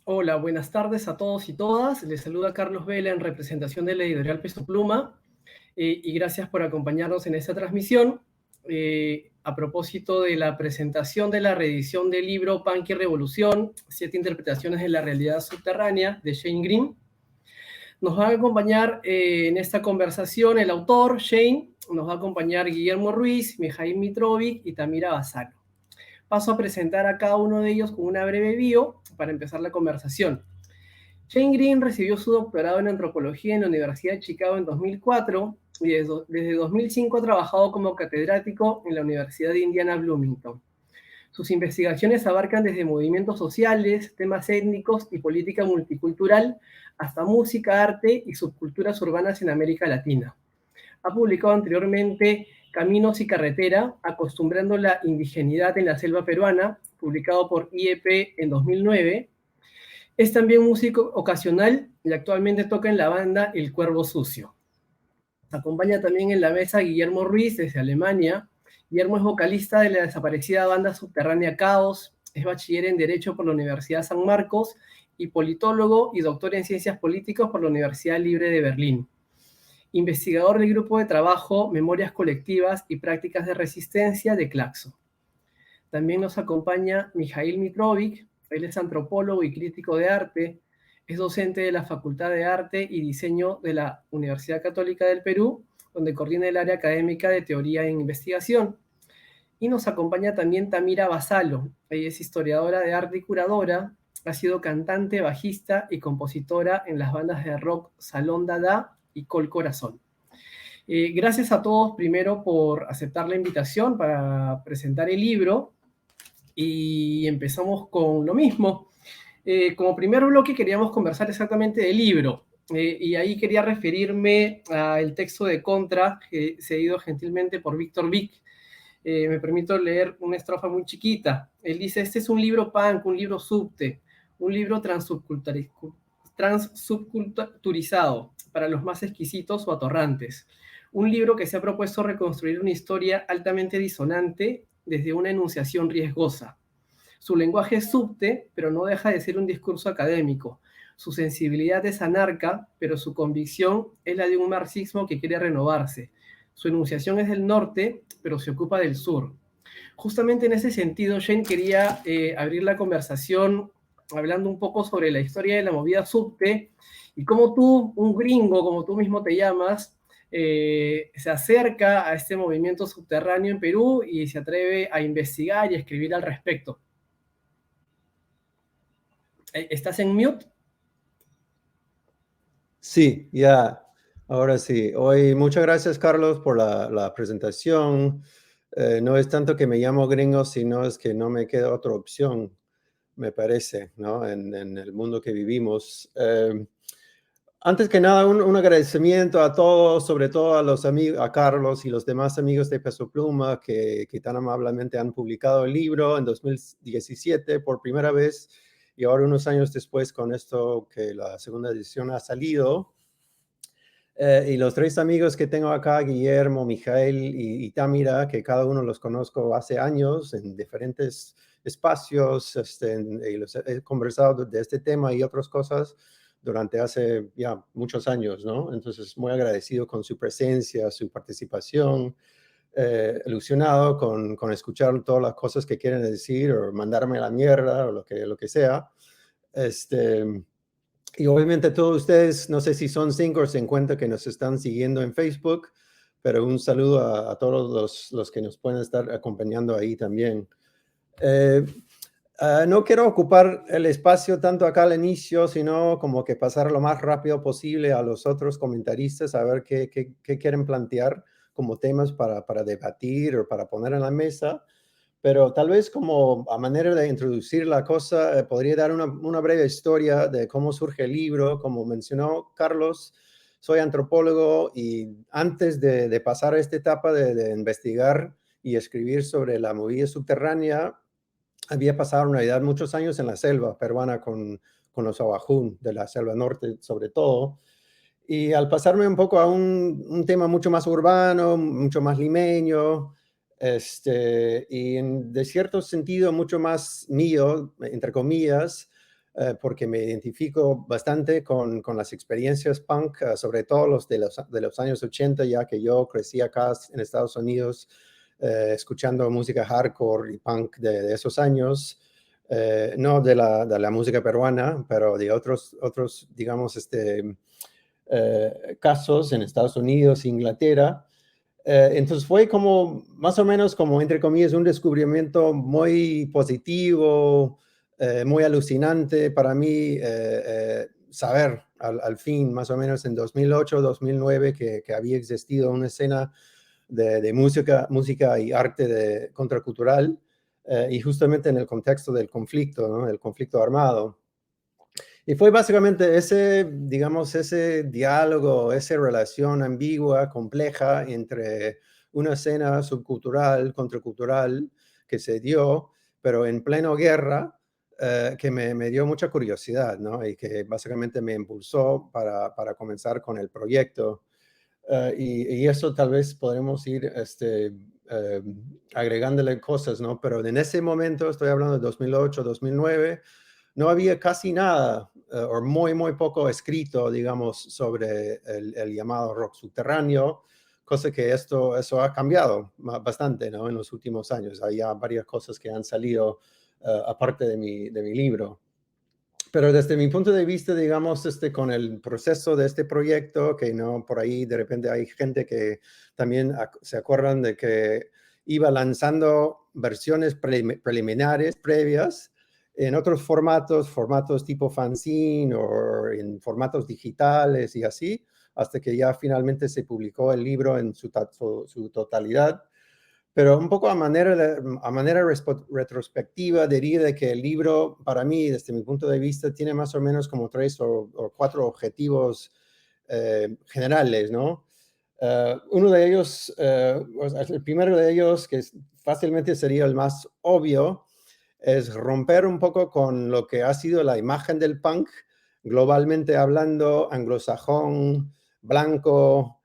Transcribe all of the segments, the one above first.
Hola, buenas tardes a todos y todas. Les saluda Carlos Vela en representación de la editorial Peso Pluma y gracias por acompañarnos en esta transmisión. A propósito de la presentación de la reedición del libro Punk y Revolución, 7 interpretaciones de la realidad subterránea de Shane Green. Nos va a acompañar en esta conversación el autor, Shane, nos va a acompañar Guillermo Ruiz, Mijail Mitrovic y Tamira Basalo. Paso a presentar a cada uno de ellos con una breve bio para empezar la conversación. Shane Green recibió su doctorado en antropología en la Universidad de Chicago en 2004 y desde 2005 ha trabajado como catedrático en la Universidad de Indiana Bloomington. Sus investigaciones abarcan desde movimientos sociales, temas étnicos y política multicultural, hasta música, arte y subculturas urbanas en América Latina. Ha publicado anteriormente Caminos y Carretera, acostumbrando la indigenidad en la selva peruana, publicado por IEP en 2009. Es también músico ocasional y actualmente toca en la banda El Cuervo Sucio. Acompaña también en la mesa Guillermo Ruiz desde Alemania. Guillermo es vocalista de la desaparecida banda subterránea Caos, es bachiller en Derecho por la Universidad San Marcos y politólogo y doctor en Ciencias Políticas por la Universidad Libre de Berlín. Investigador del grupo de trabajo Memorias Colectivas y Prácticas de Resistencia de Claxo. También nos acompaña Mijail Mitrovic, él es antropólogo y crítico de arte, es docente de la Facultad de Arte y Diseño de la Universidad Católica del Perú, donde coordina el área académica de teoría e investigación. Y nos acompaña también Tamira Basalo, ella es historiadora de arte y curadora, ha sido cantante, bajista y compositora en las bandas de rock Salón Dada y Col Corazón. Gracias a todos primero por aceptar la invitación para presentar el libro y empezamos con lo mismo. Como primer bloque queríamos conversar exactamente del libro y ahí quería referirme al texto de Contra, cedido gentilmente por Víctor Vic. Me permito leer una estrofa muy chiquita. Él dice, este es un libro punk, un libro subte, un libro transsubculturizado para los más exquisitos o atorrantes. Un libro que se ha propuesto reconstruir una historia altamente disonante desde una enunciación riesgosa. Su lenguaje es subte, pero no deja de ser un discurso académico. Su sensibilidad es anarca, pero su convicción es la de un marxismo que quiere renovarse. Su enunciación es del norte, pero se ocupa del sur. Justamente en ese sentido, Shane quería abrir la conversación hablando un poco sobre la historia de la movida subte y cómo tú, un gringo, como tú mismo te llamas, se acerca a este movimiento subterráneo en Perú y se atreve a investigar y a escribir al respecto. ¿Estás en mute? Sí, ya, ahora sí. Hoy, muchas gracias, Carlos, por la presentación. No es tanto que me llamo gringo, sino es que no me queda otra opción, me parece, ¿no? En el mundo que vivimos. Antes que nada, un agradecimiento a todos, sobre todo a los amigos, a Carlos y los demás amigos de Peso Pluma que tan amablemente han publicado el libro en 2017 por primera vez y ahora unos años después con esto que la segunda edición ha salido. Y los tres amigos que tengo acá, Guillermo, Mijael y Tamira, que cada uno los conozco hace años en diferentes espacios, y los he conversado de este tema y otras cosas durante hace ya muchos años, ¿no? Entonces, muy agradecido con su presencia, su participación, ilusionado con escuchar todas las cosas que quieren decir o mandarme a la mierda o lo que sea. Y obviamente todos ustedes, no sé si son 5 o 50 que nos están siguiendo en Facebook, pero un saludo a todos los que nos pueden estar acompañando ahí también. No quiero ocupar el espacio tanto acá al inicio, sino como que pasar lo más rápido posible a los otros comentaristas a ver qué quieren plantear como temas para debatir o para poner en la mesa. Pero tal vez como a manera de introducir la cosa, podría dar una breve historia de cómo surge el libro. Como mencionó Carlos, soy antropólogo y antes de pasar a esta etapa de investigar y escribir sobre la movida subterránea, había pasado en realidad muchos años en la selva peruana con los Awajún de la selva norte sobre todo. Y al pasarme un poco a un tema mucho más urbano, mucho más limeño, y de cierto sentido mucho más mío, entre comillas, porque me identifico bastante con las experiencias punk, sobre todo los de los años 80, ya que yo crecí acá en Estados Unidos escuchando música hardcore y punk de esos años, no de la música peruana, pero de otros digamos, casos en Estados Unidos, Inglaterra. Entonces fue como, más o menos como, entre comillas, un descubrimiento muy positivo, muy alucinante para mí, saber al fin, más o menos en 2008, 2009, que había existido una escena de música y arte contracultural, y justamente en el contexto del conflicto, ¿no? El conflicto armado. Y fue básicamente ese, digamos, ese diálogo, esa relación ambigua, compleja entre una escena subcultural, contracultural que se dio, pero en pleno guerra, que me dio mucha curiosidad, ¿no? Y que básicamente me impulsó para comenzar con el proyecto. Y eso tal vez podremos ir agregándole cosas, ¿no? Pero en ese momento, estoy hablando de 2008, 2009, no había casi nada o muy poco escrito, digamos, sobre el llamado rock subterráneo, cosa que eso ha cambiado bastante, ¿no? En los últimos años. Hay ya varias cosas que han salido aparte de mi libro. Pero desde mi punto de vista, digamos, con el proceso de este proyecto, que no por ahí de repente hay gente que también se acuerdan de que iba lanzando versiones preliminares, previas, en otros formatos tipo fanzine o en formatos digitales y así, hasta que ya finalmente se publicó el libro en su totalidad. Pero un poco a manera retrospectiva, diría de que el libro, para mí, desde mi punto de vista, tiene más o menos como 3 o 4 objetivos generales, ¿no? Uno de ellos, el primero de ellos, que fácilmente sería el más obvio, es romper un poco con lo que ha sido la imagen del punk, globalmente hablando, anglosajón, blanco,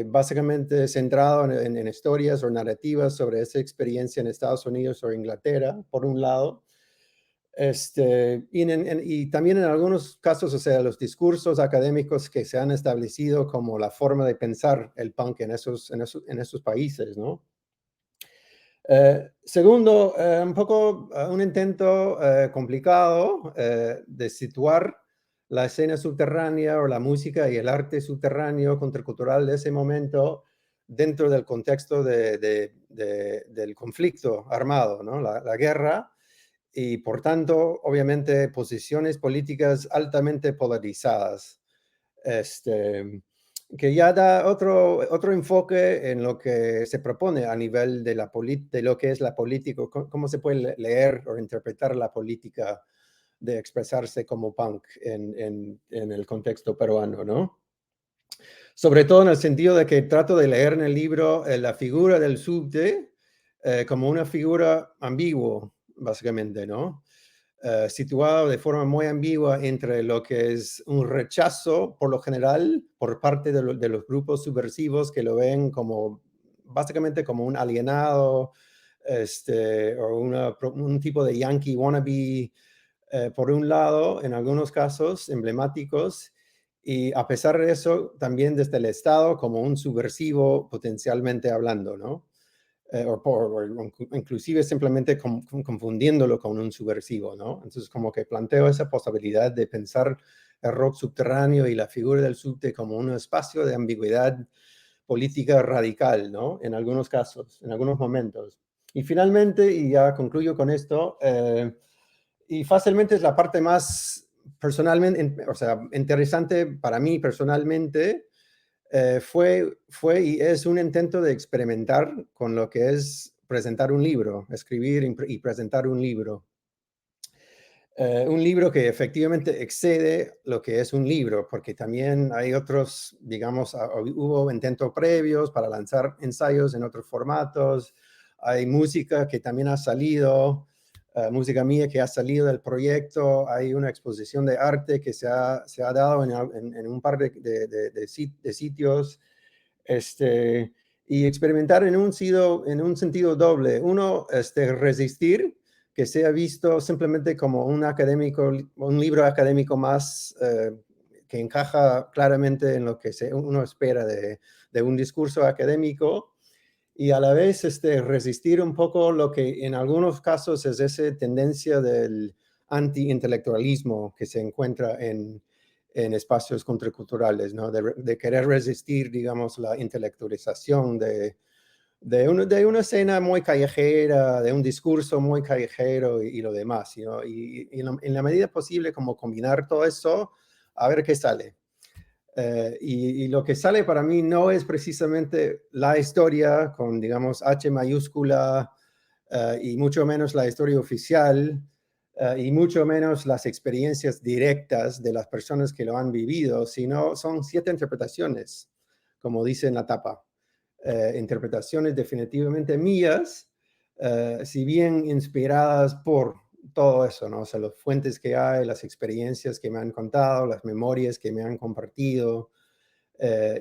básicamente centrado en historias o narrativas sobre esa experiencia en Estados Unidos o Inglaterra, por un lado. Y también en algunos casos, o sea, los discursos académicos que se han establecido como la forma de pensar el punk en esos países, ¿no? Segundo, un poco un intento complicado de situar la escena subterránea o la música y el arte subterráneo contracultural de ese momento dentro del contexto del conflicto armado, ¿no? La guerra, y por tanto, obviamente, posiciones políticas altamente polarizadas. Que ya da otro enfoque en lo que se propone a nivel de lo que es la política, cómo se puede leer o interpretar la política de expresarse como punk en el contexto peruano, ¿no? Sobre todo en el sentido de que trato de leer en el libro la figura del subte como una figura ambigua, básicamente, ¿no? Situado de forma muy ambigua entre lo que es un rechazo, por lo general, por parte de los grupos subversivos que lo ven como, básicamente como un alienado, o un tipo de yankee wannabe, por un lado, en algunos casos emblemáticos, y a pesar de eso, también desde el Estado como un subversivo potencialmente hablando, ¿no? O inclusive simplemente confundiéndolo con un subversivo, ¿no? Entonces como que planteo esa posibilidad de pensar el rock subterráneo y la figura del subte como un espacio de ambigüedad política radical, ¿no? En algunos casos, en algunos momentos. Y finalmente, y ya concluyo con esto, y fácilmente es la parte más personalmente, o sea, interesante para mí personalmente, fue y es un intento de experimentar con lo que es presentar un libro, escribir y presentar un libro. Un libro que efectivamente excede lo que es un libro, porque también hay otros, digamos, hubo intentos previos para lanzar ensayos en otros formatos, hay música que también ha salido, música mía que ha salido del proyecto, hay una exposición de arte que se ha dado en un par de sitios, y experimentar en un sentido doble. Uno, resistir, que sea visto simplemente como un libro académico más que encaja claramente en lo que uno espera de un discurso académico, y a la vez resistir un poco lo que en algunos casos es esa tendencia del anti-intelectualismo que se encuentra en espacios contraculturales, ¿no? De querer resistir, digamos, la intelectualización de una escena muy callejera, de un discurso muy callejero y lo demás, ¿no? Y en la medida posible como combinar todo eso, a ver qué sale. Y lo que sale para mí no es precisamente la historia con, digamos, H mayúscula, y mucho menos la historia oficial, y mucho menos las experiencias directas de las personas que lo han vivido, sino son 7 interpretaciones, como dice en la tapa. Interpretaciones definitivamente mías, si bien inspiradas por todo eso, ¿no? O sea, las fuentes que hay, las experiencias que me han contado, las memorias que me han compartido,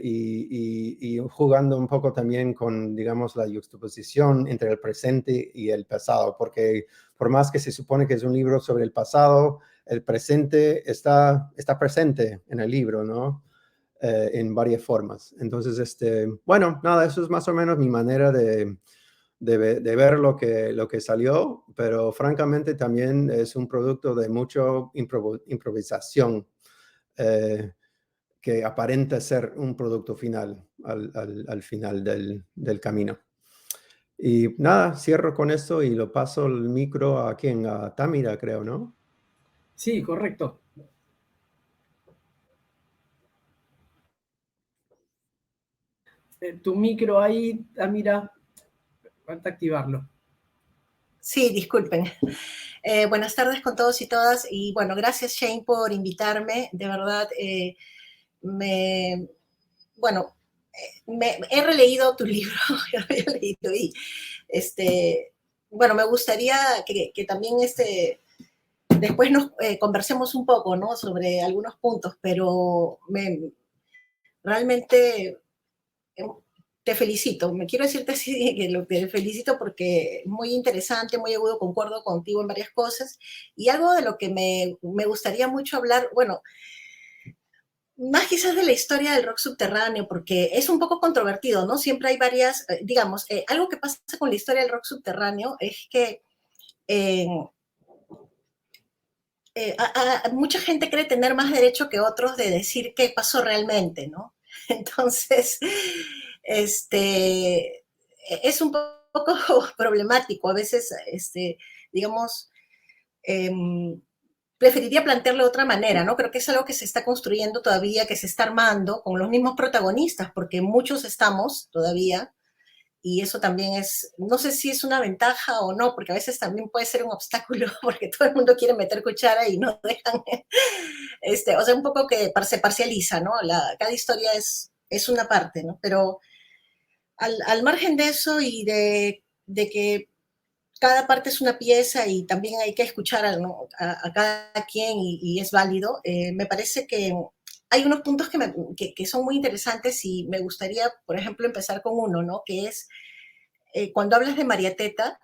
y jugando un poco también con, digamos, la juxtaposición entre el presente y el pasado, porque por más que se supone que es un libro sobre el pasado, el presente está presente en el libro, ¿no? En varias formas. Entonces, bueno, nada, eso es más o menos mi manera de ver lo que salió, pero francamente también es un producto de mucho improvisación, que aparenta ser un producto final al final del camino. Y nada, cierro con esto y lo paso el micro a quien, a Tamira, creo, ¿no? Sí, correcto. Tu micro ahí, mira, falta activarlo. Sí, disculpen. Buenas tardes con todos y todas. Y bueno, gracias Shane por invitarme. De verdad, bueno, he releído tu libro, ya lo había leído y bueno, me gustaría que también después nos conversemos un poco, ¿no? Sobre algunos puntos, pero realmente te felicito. Me quiero decirte así que te felicito porque es muy interesante, muy agudo, concuerdo contigo en varias cosas. Y algo de lo que me gustaría mucho hablar, bueno, más quizás de la historia del rock subterráneo, porque es un poco controvertido, ¿no? Siempre hay varias, digamos, algo que pasa con la historia del rock subterráneo es que mucha gente cree tener más derecho que otros de decir qué pasó realmente, ¿no? Entonces, es un poco problemático. A veces, digamos, eh, preferiría plantearlo de otra manera, ¿no? Creo que es algo que se está construyendo todavía, que se está armando con los mismos protagonistas, porque muchos estamos todavía, y eso también es, no sé si es una ventaja o no, porque a veces también puede ser un obstáculo, porque todo el mundo quiere meter cuchara y no dejan, o sea, un poco que se parcializa, ¿no? Cada historia es una parte, ¿no? Pero al margen de eso y de que cada parte es una pieza y también hay que escuchar a cada quien y es válido, me parece que hay unos puntos que son muy interesantes y me gustaría, por ejemplo, empezar con uno, ¿no? Que es cuando hablas de María Teta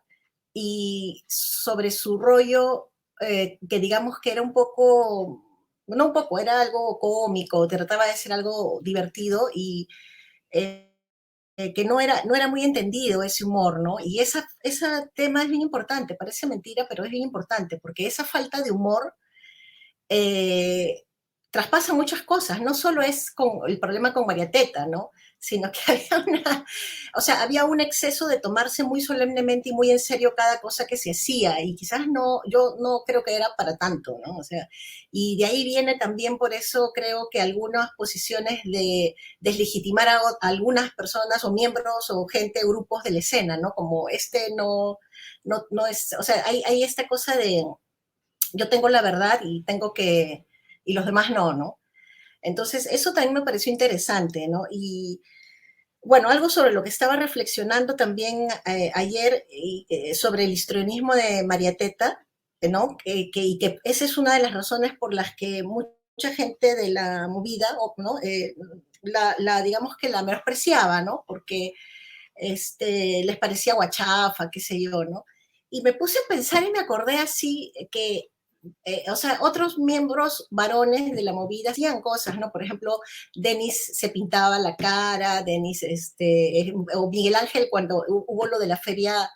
y sobre su rollo, que digamos que era un poco, no un poco, era algo cómico, trataba de ser algo divertido y eh, que no era muy entendido ese humor, ¿no? Y ese tema es bien importante, parece mentira, pero es bien importante, porque esa falta de humor eh, traspasa muchas cosas, no solo es el problema con María Teta, ¿no? Sino que había un exceso de tomarse muy solemnemente y muy en serio cada cosa que se hacía, y quizás no, yo no creo que era para tanto, ¿no? O sea, y de ahí viene también, por eso creo que algunas posiciones de deslegitimar a algunas personas o miembros o gente, grupos de la escena, ¿no? Como no es, o sea, hay esta cosa de yo tengo la verdad y los demás no, ¿no? Entonces, eso también me pareció interesante, ¿no? Y bueno, algo sobre lo que estaba reflexionando también ayer sobre el histrionismo de María Teta, ¿no? Y que esa es una de las razones por las que mucha gente de la movida, ¿no? Digamos que la menospreciaba, ¿no? Porque les parecía guachafa, qué sé yo, ¿no? Y me puse a pensar y me acordé así que, o sea, otros miembros varones de la movida hacían cosas, ¿no? Por ejemplo, Denis se pintaba la cara, Denis, o Miguel Ángel cuando hubo lo de la feria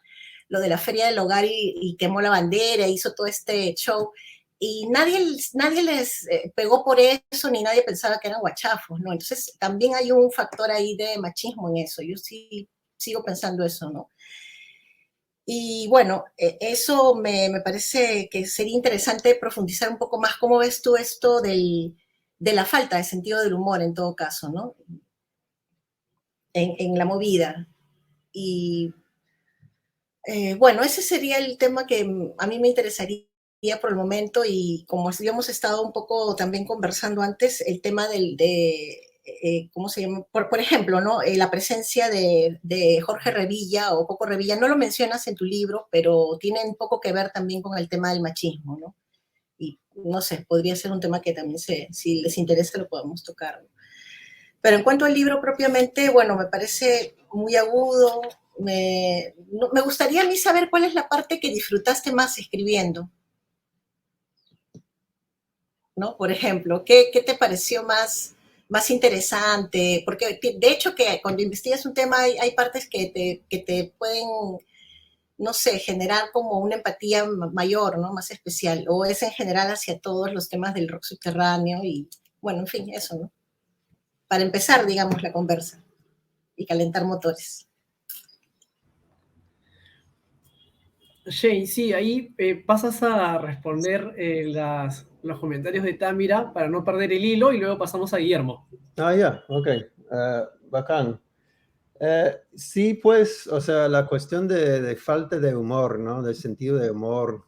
del hogar y quemó la bandera, hizo todo este show, y nadie les pegó por eso, ni nadie pensaba que eran guachafos, ¿no? Entonces también hay un factor ahí de machismo en eso, yo sí sigo pensando eso, ¿no? Y bueno, eso me parece que sería interesante profundizar un poco más. ¿Cómo ves tú esto de la falta de sentido del humor en todo caso, ¿no? En la movida. Y bueno, ese sería el tema que a mí me interesaría por el momento y como habíamos estado un poco también conversando antes, el tema ¿cómo se llama? Por ejemplo, ¿no? La presencia de Jorge Revilla o Coco Revilla, no lo mencionas en tu libro, pero tiene un poco que ver también con el tema del machismo, ¿no? Y no sé, podría ser un tema que también, si les interesa, lo podemos tocar, ¿no? Pero en cuanto al libro propiamente, bueno, me parece muy agudo. Me gustaría a mí saber cuál es la parte que disfrutaste más escribiendo, ¿no? Por ejemplo, ¿qué te pareció más interesante? Porque de hecho que cuando investigas un tema hay partes que te pueden, no sé, generar como una empatía mayor, ¿no? Más especial. O es en general hacia todos los temas del rock subterráneo y, bueno, en fin, eso, ¿no? Para empezar, digamos, la conversa y calentar motores. Shay, sí, ahí pasas a responder los comentarios de Tamira para no perder el hilo y luego pasamos a Guillermo. Ya, ok, bacán. Sí, pues, o sea, la cuestión de falta de humor, ¿no? De sentido de humor.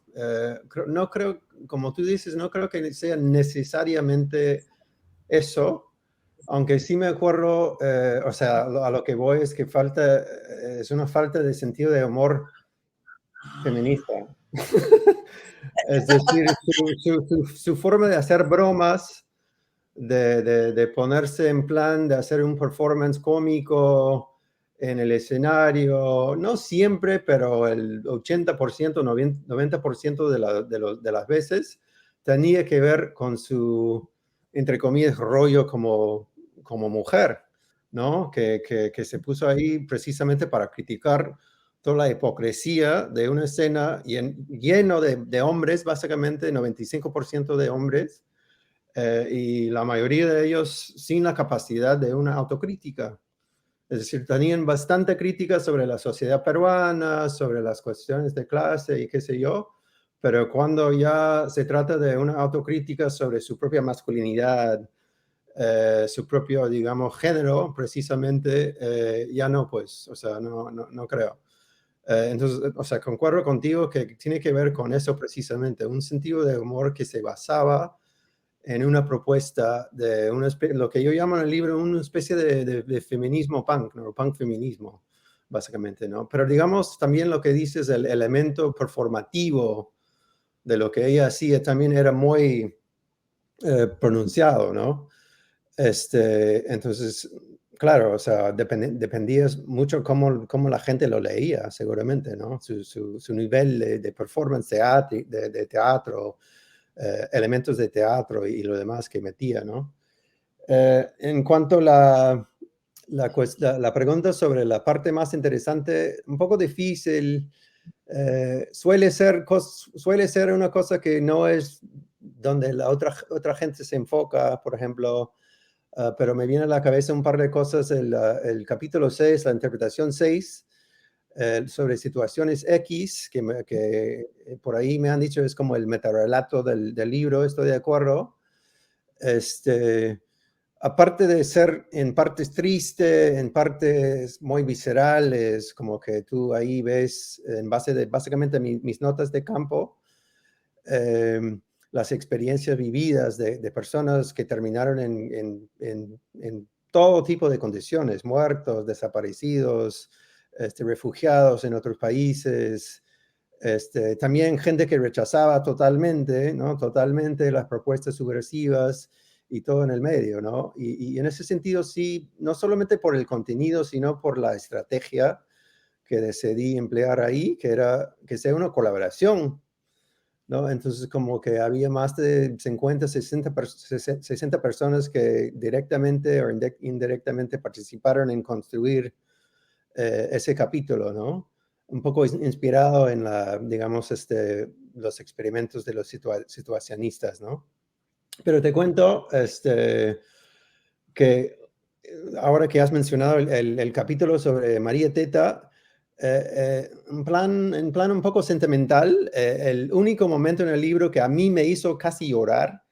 No creo, como tú dices, no creo que sea necesariamente eso, aunque sí me acuerdo, o sea, a lo que voy es que es una falta de sentido de humor feminista. Es decir, su forma de hacer bromas, de ponerse en plan, de hacer un performance cómico en el escenario, no siempre, pero el 80%, 90% de las veces tenía que ver con su, entre comillas, rollo como mujer, ¿no? Que se puso ahí precisamente para criticar toda la hipocresía de una escena lleno de hombres, básicamente 95% de hombres, y la mayoría de ellos sin la capacidad de una autocrítica. Es decir, tenían bastante crítica sobre la sociedad peruana, sobre las cuestiones de clase y qué sé yo, pero cuando ya se trata de una autocrítica sobre su propia masculinidad, su propio, digamos, género, precisamente, ya no, pues, o sea, no creo. Entonces, o sea, concuerdo contigo que tiene que ver con eso precisamente, un sentido de humor que se basaba en una propuesta de lo que yo llamo en el libro una especie de feminismo punk, ¿no? Punk feminismo, básicamente, ¿no? Pero digamos también lo que dices, el elemento performativo de lo que ella hacía también era muy pronunciado, ¿no? Entonces, claro, o sea, dependía mucho cómo la gente lo leía, seguramente, ¿no? Su nivel de performance de teatro, elementos de teatro y lo demás que metía, ¿no? En cuanto a la pregunta sobre la parte más interesante, un poco difícil, suele ser una cosa que no es donde la otra gente se enfoca, por ejemplo, pero me viene a la cabeza un par de cosas, el capítulo 6, la interpretación 6, sobre situaciones X, que por ahí me han dicho es como el metarrelato del libro, estoy de acuerdo. Aparte de ser en partes triste, en partes muy viscerales, como que tú ahí ves en base de básicamente mis notas de campo, las experiencias vividas de personas que terminaron en todo tipo de condiciones, muertos, desaparecidos, refugiados en otros países, también gente que rechazaba totalmente, ¿no? Totalmente las propuestas subversivas y todo en el medio, ¿no? Y en ese sentido sí, no solamente por el contenido, sino por la estrategia que decidí emplear ahí, que era que sea una colaboración, ¿no? Entonces, como que había más de 50, 60 personas que directamente o indirectamente participaron en construir ese capítulo, ¿no? Un poco inspirado en digamos, los experimentos de los situacionistas, ¿no? Pero te cuento, que ahora que has mencionado el capítulo sobre María Teta, en plan un poco sentimental, el único momento en el libro que a mí me hizo casi llorar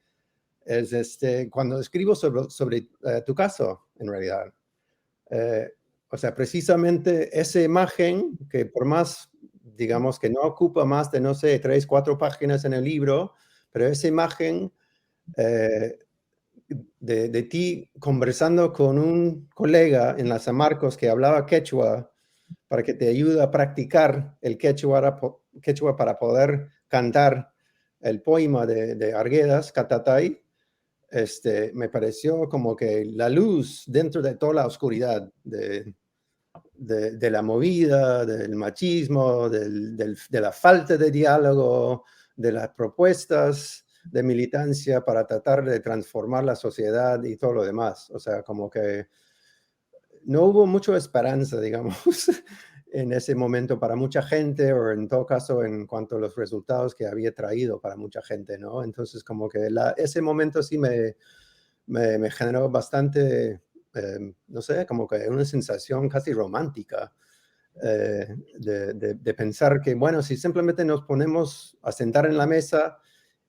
es cuando escribo sobre tu caso, en realidad. O sea, precisamente esa imagen, que por más, digamos, que no ocupa más de, no sé, 3, 4 páginas en el libro, pero esa imagen de ti conversando con un colega en la San Marcos que hablaba quechua para que te ayude a practicar el quechua para poder cantar el poema de Arguedas, Catatay, me pareció como que la luz dentro de toda la oscuridad de la movida, del machismo, de la falta de diálogo, de las propuestas de militancia para tratar de transformar la sociedad y todo lo demás. O sea, como que no hubo mucha esperanza, digamos, en ese momento para mucha gente, o en todo caso en cuanto a los resultados que había traído para mucha gente, ¿no? Entonces, como que ese momento sí me generó bastante, no sé, como que una sensación casi romántica de pensar que, bueno, si simplemente nos ponemos a sentar en la mesa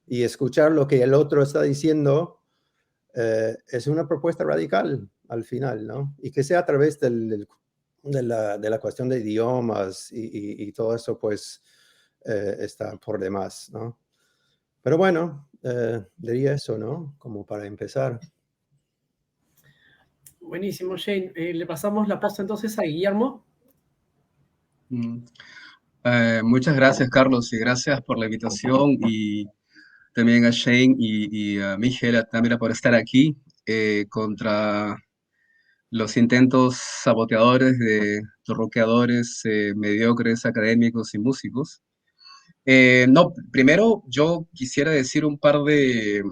y escuchar lo que el otro está diciendo, es una propuesta radical al final, ¿no? Y que sea a través de la cuestión de idiomas y todo eso, pues está por demás, ¿no? Pero bueno, diría eso, ¿no? Como para empezar. Buenísimo, Shane. Le pasamos la posta entonces a Guillermo. Muchas gracias, Carlos, y gracias por la invitación, y también a Shane y a Miguel también por estar aquí contra los intentos saboteadores de torroqueadores mediocres, académicos y músicos. No, primero yo quisiera decir un par de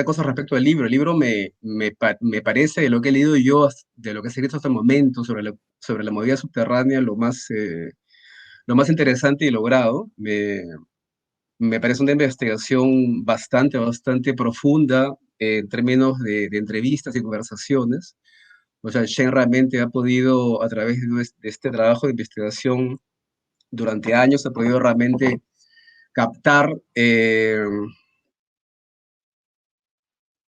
cosas respecto al libro. El libro me parece, de lo que he leído yo, de lo que he escrito hasta el momento sobre la movida subterránea, lo más interesante y logrado. Me parece una investigación bastante profunda en términos de entrevistas y conversaciones. O sea, Shen realmente ha podido, a través de este trabajo de investigación durante años, ha podido realmente captar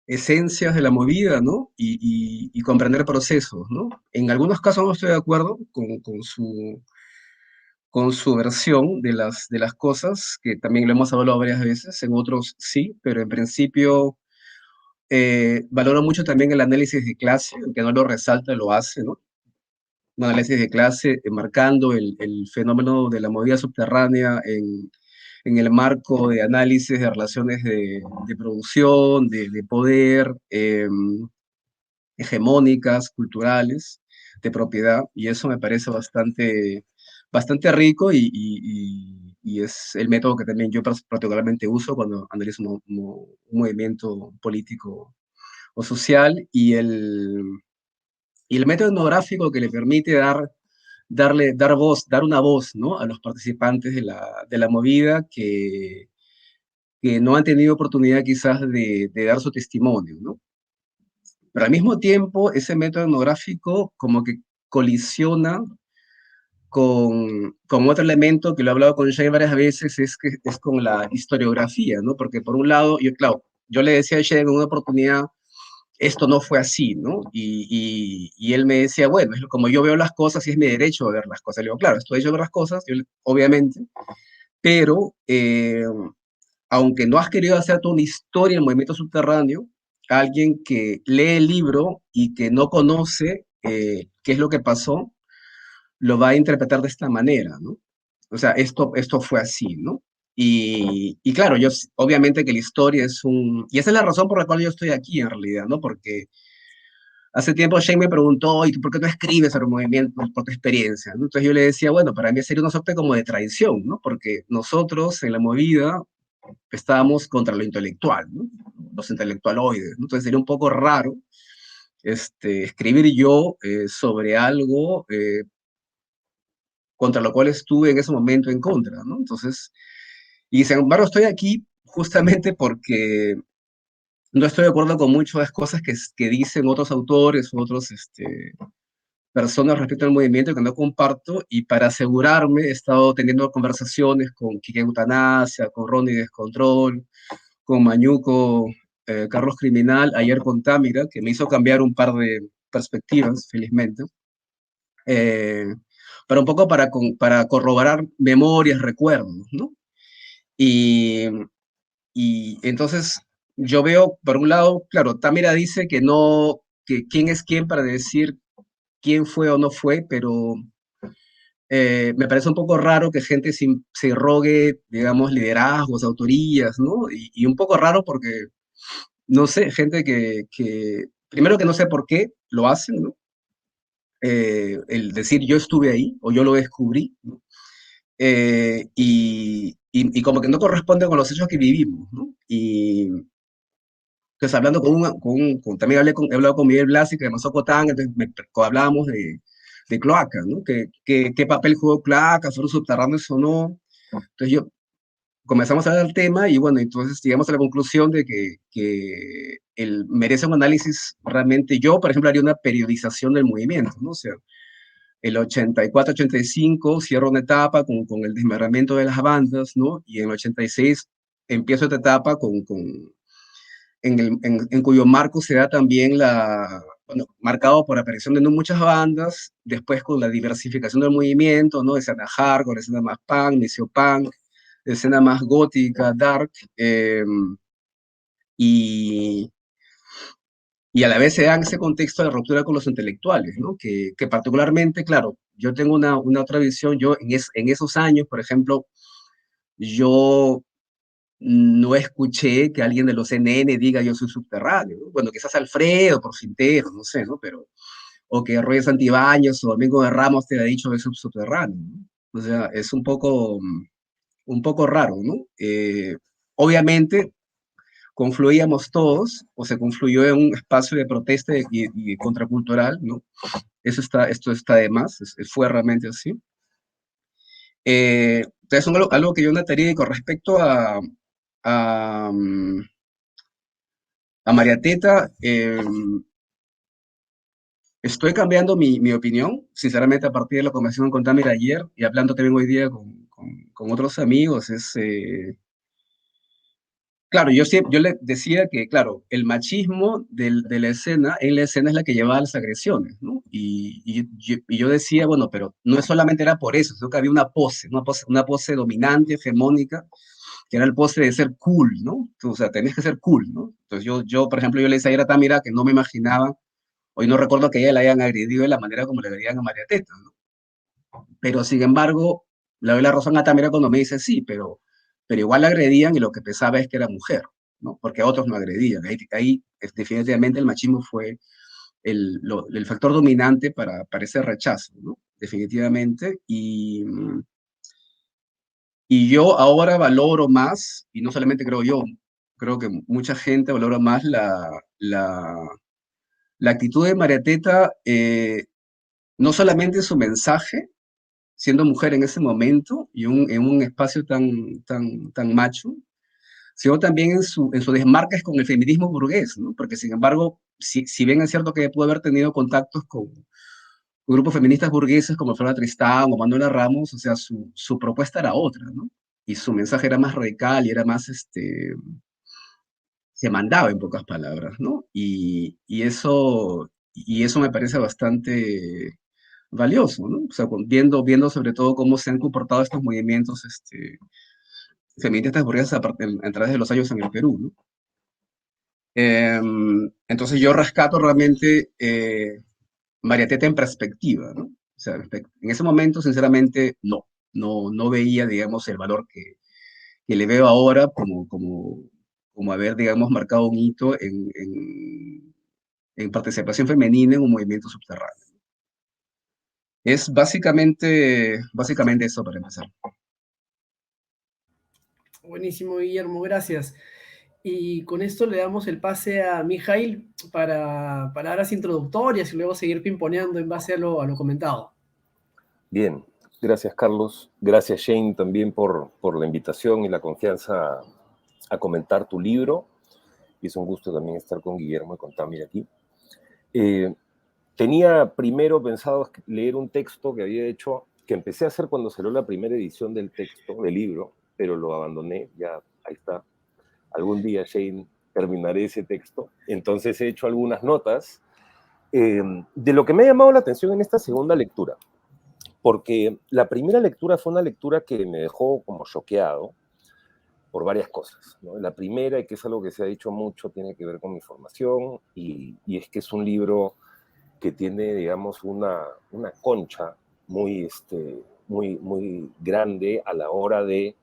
esencias de la movida, ¿no? Y comprender procesos, ¿no? En algunos casos no estoy de acuerdo con su versión de las cosas, que también lo hemos hablado varias veces, en otros sí, pero en principio valoro mucho también el análisis de clase, aunque no lo resalta, lo hace, ¿no? Un análisis de clase marcando el fenómeno de la movida subterránea en el marco de análisis de relaciones de producción, de poder, hegemónicas, culturales, de propiedad, y eso me parece bastante rico y es el método que también yo particularmente uso cuando analizo un movimiento político o social, y el método etnográfico que le permite dar una voz, ¿no? A los participantes de la movida que no han tenido oportunidad quizás de dar su testimonio, ¿no? Pero al mismo tiempo, ese método etnográfico como que colisiona con otro elemento que lo he hablado con Jay varias veces, es con la historiografía, ¿no? Porque por un lado, claro, yo le decía a Jay en una oportunidad, esto no fue así, ¿no? Y él me decía, bueno, es como yo veo las cosas y es mi derecho a ver las cosas. Le digo, claro, estoy hecho de ver las cosas, obviamente, pero aunque no has querido hacer toda una historia del movimiento subterráneo, alguien que lee el libro y que no conoce qué es lo que pasó, lo va a interpretar de esta manera, ¿no? O sea, esto fue así, ¿no? Y claro, obviamente que la historia es y esa es la razón por la cual yo estoy aquí en realidad, ¿no? Porque hace tiempo Shane me preguntó, ¿y tú por qué no escribes sobre movimientos por tu experiencia? ¿no? Entonces yo le decía, bueno, para mí sería una suerte como de traición, ¿no? Porque nosotros en la movida estábamos contra lo intelectual, ¿no? Los intelectualoides, ¿no? Entonces sería un poco raro escribir yo sobre algo contra lo cual estuve en ese momento en contra, ¿no? Entonces, y sin embargo estoy aquí justamente porque no estoy de acuerdo con muchas de las cosas que dicen otros autores o otros personas respecto al movimiento que no comparto, y para asegurarme he estado teniendo conversaciones con Quique Eutanasia, con Ronnie Descontrol, con Mañuco, Carlos Criminal, ayer con Támira, que me hizo cambiar un par de perspectivas, felizmente, eh, pero un poco para corroborar memorias, recuerdos, ¿no? Y, y entonces yo veo, por un lado, claro, Támira dice que no, que quién es quién para decir quién fue o no fue, pero me parece un poco raro que gente se rogue, digamos, liderazgos, autorías, ¿no? Y un poco raro porque, no sé, gente primero que no sé por qué lo hacen, ¿no? El decir yo estuve ahí o yo lo descubrí, ¿no? Y como que no corresponde con los hechos que vivimos, ¿no? Y entonces hablando también he hablado con Miguel Blasi, que de Mazocotán, entonces hablábamos de Cloaca, ¿no? ¿Qué papel jugó Cloaca? ¿Fueron subterráneos o no? Entonces comenzamos a hablar del tema y bueno, entonces llegamos a la conclusión de que merece un análisis realmente. Yo, por ejemplo, haría una periodización del movimiento, ¿no? O sea, el 84-85 cierro una etapa con el desmembramiento de las bandas, ¿no? Y en el 86 empiezo esta etapa en cuyo marco se da también bueno, marcado por la aparición de no muchas bandas, después con la diversificación del movimiento, ¿no? Escena hardcore, escena más punk, neopunk, escena más gótica, dark, y, y a la vez se da en ese contexto de ruptura con los intelectuales, ¿no? Que particularmente, claro, yo tengo una otra visión. Yo en esos años, por ejemplo, yo no escuché que alguien de los NN diga yo soy subterráneo, ¿no? Bueno, quizás Alfredo, por Quintero, no sé, ¿no? Pero, o que Roy Santibáñez o Domingo de Ramos te haya dicho que soy subterráneo, ¿no? O sea, es un poco raro, ¿no? Obviamente confluíamos todos, o se confluyó en un espacio de protesta y contracultural, ¿no? Esto está de más, fue realmente así. Entonces, algo que yo notaría con respecto a, mm, a María Teta, estoy cambiando mi opinión, sinceramente, a partir de la conversación con Tamir ayer y hablando también hoy día con otros amigos. Claro, yo le decía que, claro, el machismo de la escena, en la escena es la que lleva a las agresiones, ¿no? Y yo decía, bueno, pero no solamente era por eso, sino que había una pose dominante, hegemónica, que era el pose de ser cool, ¿no? O sea, tenés que ser cool, ¿no? Entonces por ejemplo, yo le decía ayer a Tamira que no me imaginaba, hoy no recuerdo que ella la hayan agredido de la manera como le agredían a María Teta, ¿no? Pero sin embargo, le doy la razón a Tamira cuando me dice sí, pero igual la agredían y lo que pensaba es que era mujer, ¿no? Porque a otros no agredían. Ahí definitivamente el machismo fue el factor dominante para ese rechazo, ¿no? Definitivamente. Y yo ahora valoro más, y no solamente creo yo, creo que mucha gente valora más la actitud de María Teta, no solamente su mensaje, siendo mujer en ese momento y en un espacio tan macho, sino también en su desmarques con el feminismo burgués, ¿no? Porque, sin embargo, si bien es cierto que pudo haber tenido contactos con grupos feministas burgueses como Flora Tristán o Manuela Ramos, o sea, su propuesta era otra, ¿no? Y su mensaje era más radical y era más, se mandaba en pocas palabras, ¿no? Y eso me parece bastante valioso, ¿no? O sea, viendo sobre todo cómo se han comportado estos movimientos feministas burguesas a través de los años en el Perú, ¿no? Entonces yo rescato realmente María Teta en perspectiva, ¿no? O sea, en ese momento, sinceramente, no veía, digamos, el valor que le veo ahora como haber, digamos, marcado un hito en en participación femenina en un movimiento subterráneo. Es básicamente eso para empezar. Buenísimo, Guillermo, gracias. Y con esto le damos el pase a Mijail para palabras introductorias y luego seguir pimponeando en base a lo comentado. Bien, gracias Carlos. Gracias Shane también por la invitación y la confianza a comentar tu libro. Y es un gusto también estar con Guillermo y con Tami aquí. Tenía primero pensado leer un texto que había hecho, que empecé a hacer cuando salió la primera edición del texto, del libro, pero lo abandoné, ya ahí está. Algún día, Shane, terminaré ese texto. Entonces he hecho algunas notas de lo que me ha llamado la atención en esta segunda lectura. Porque la primera lectura fue una lectura que me dejó como choqueado por varias cosas, ¿no? La primera, y que es algo que se ha dicho mucho, tiene que ver con mi formación, y es que es un libro que tiene, digamos, una concha muy grande a la hora de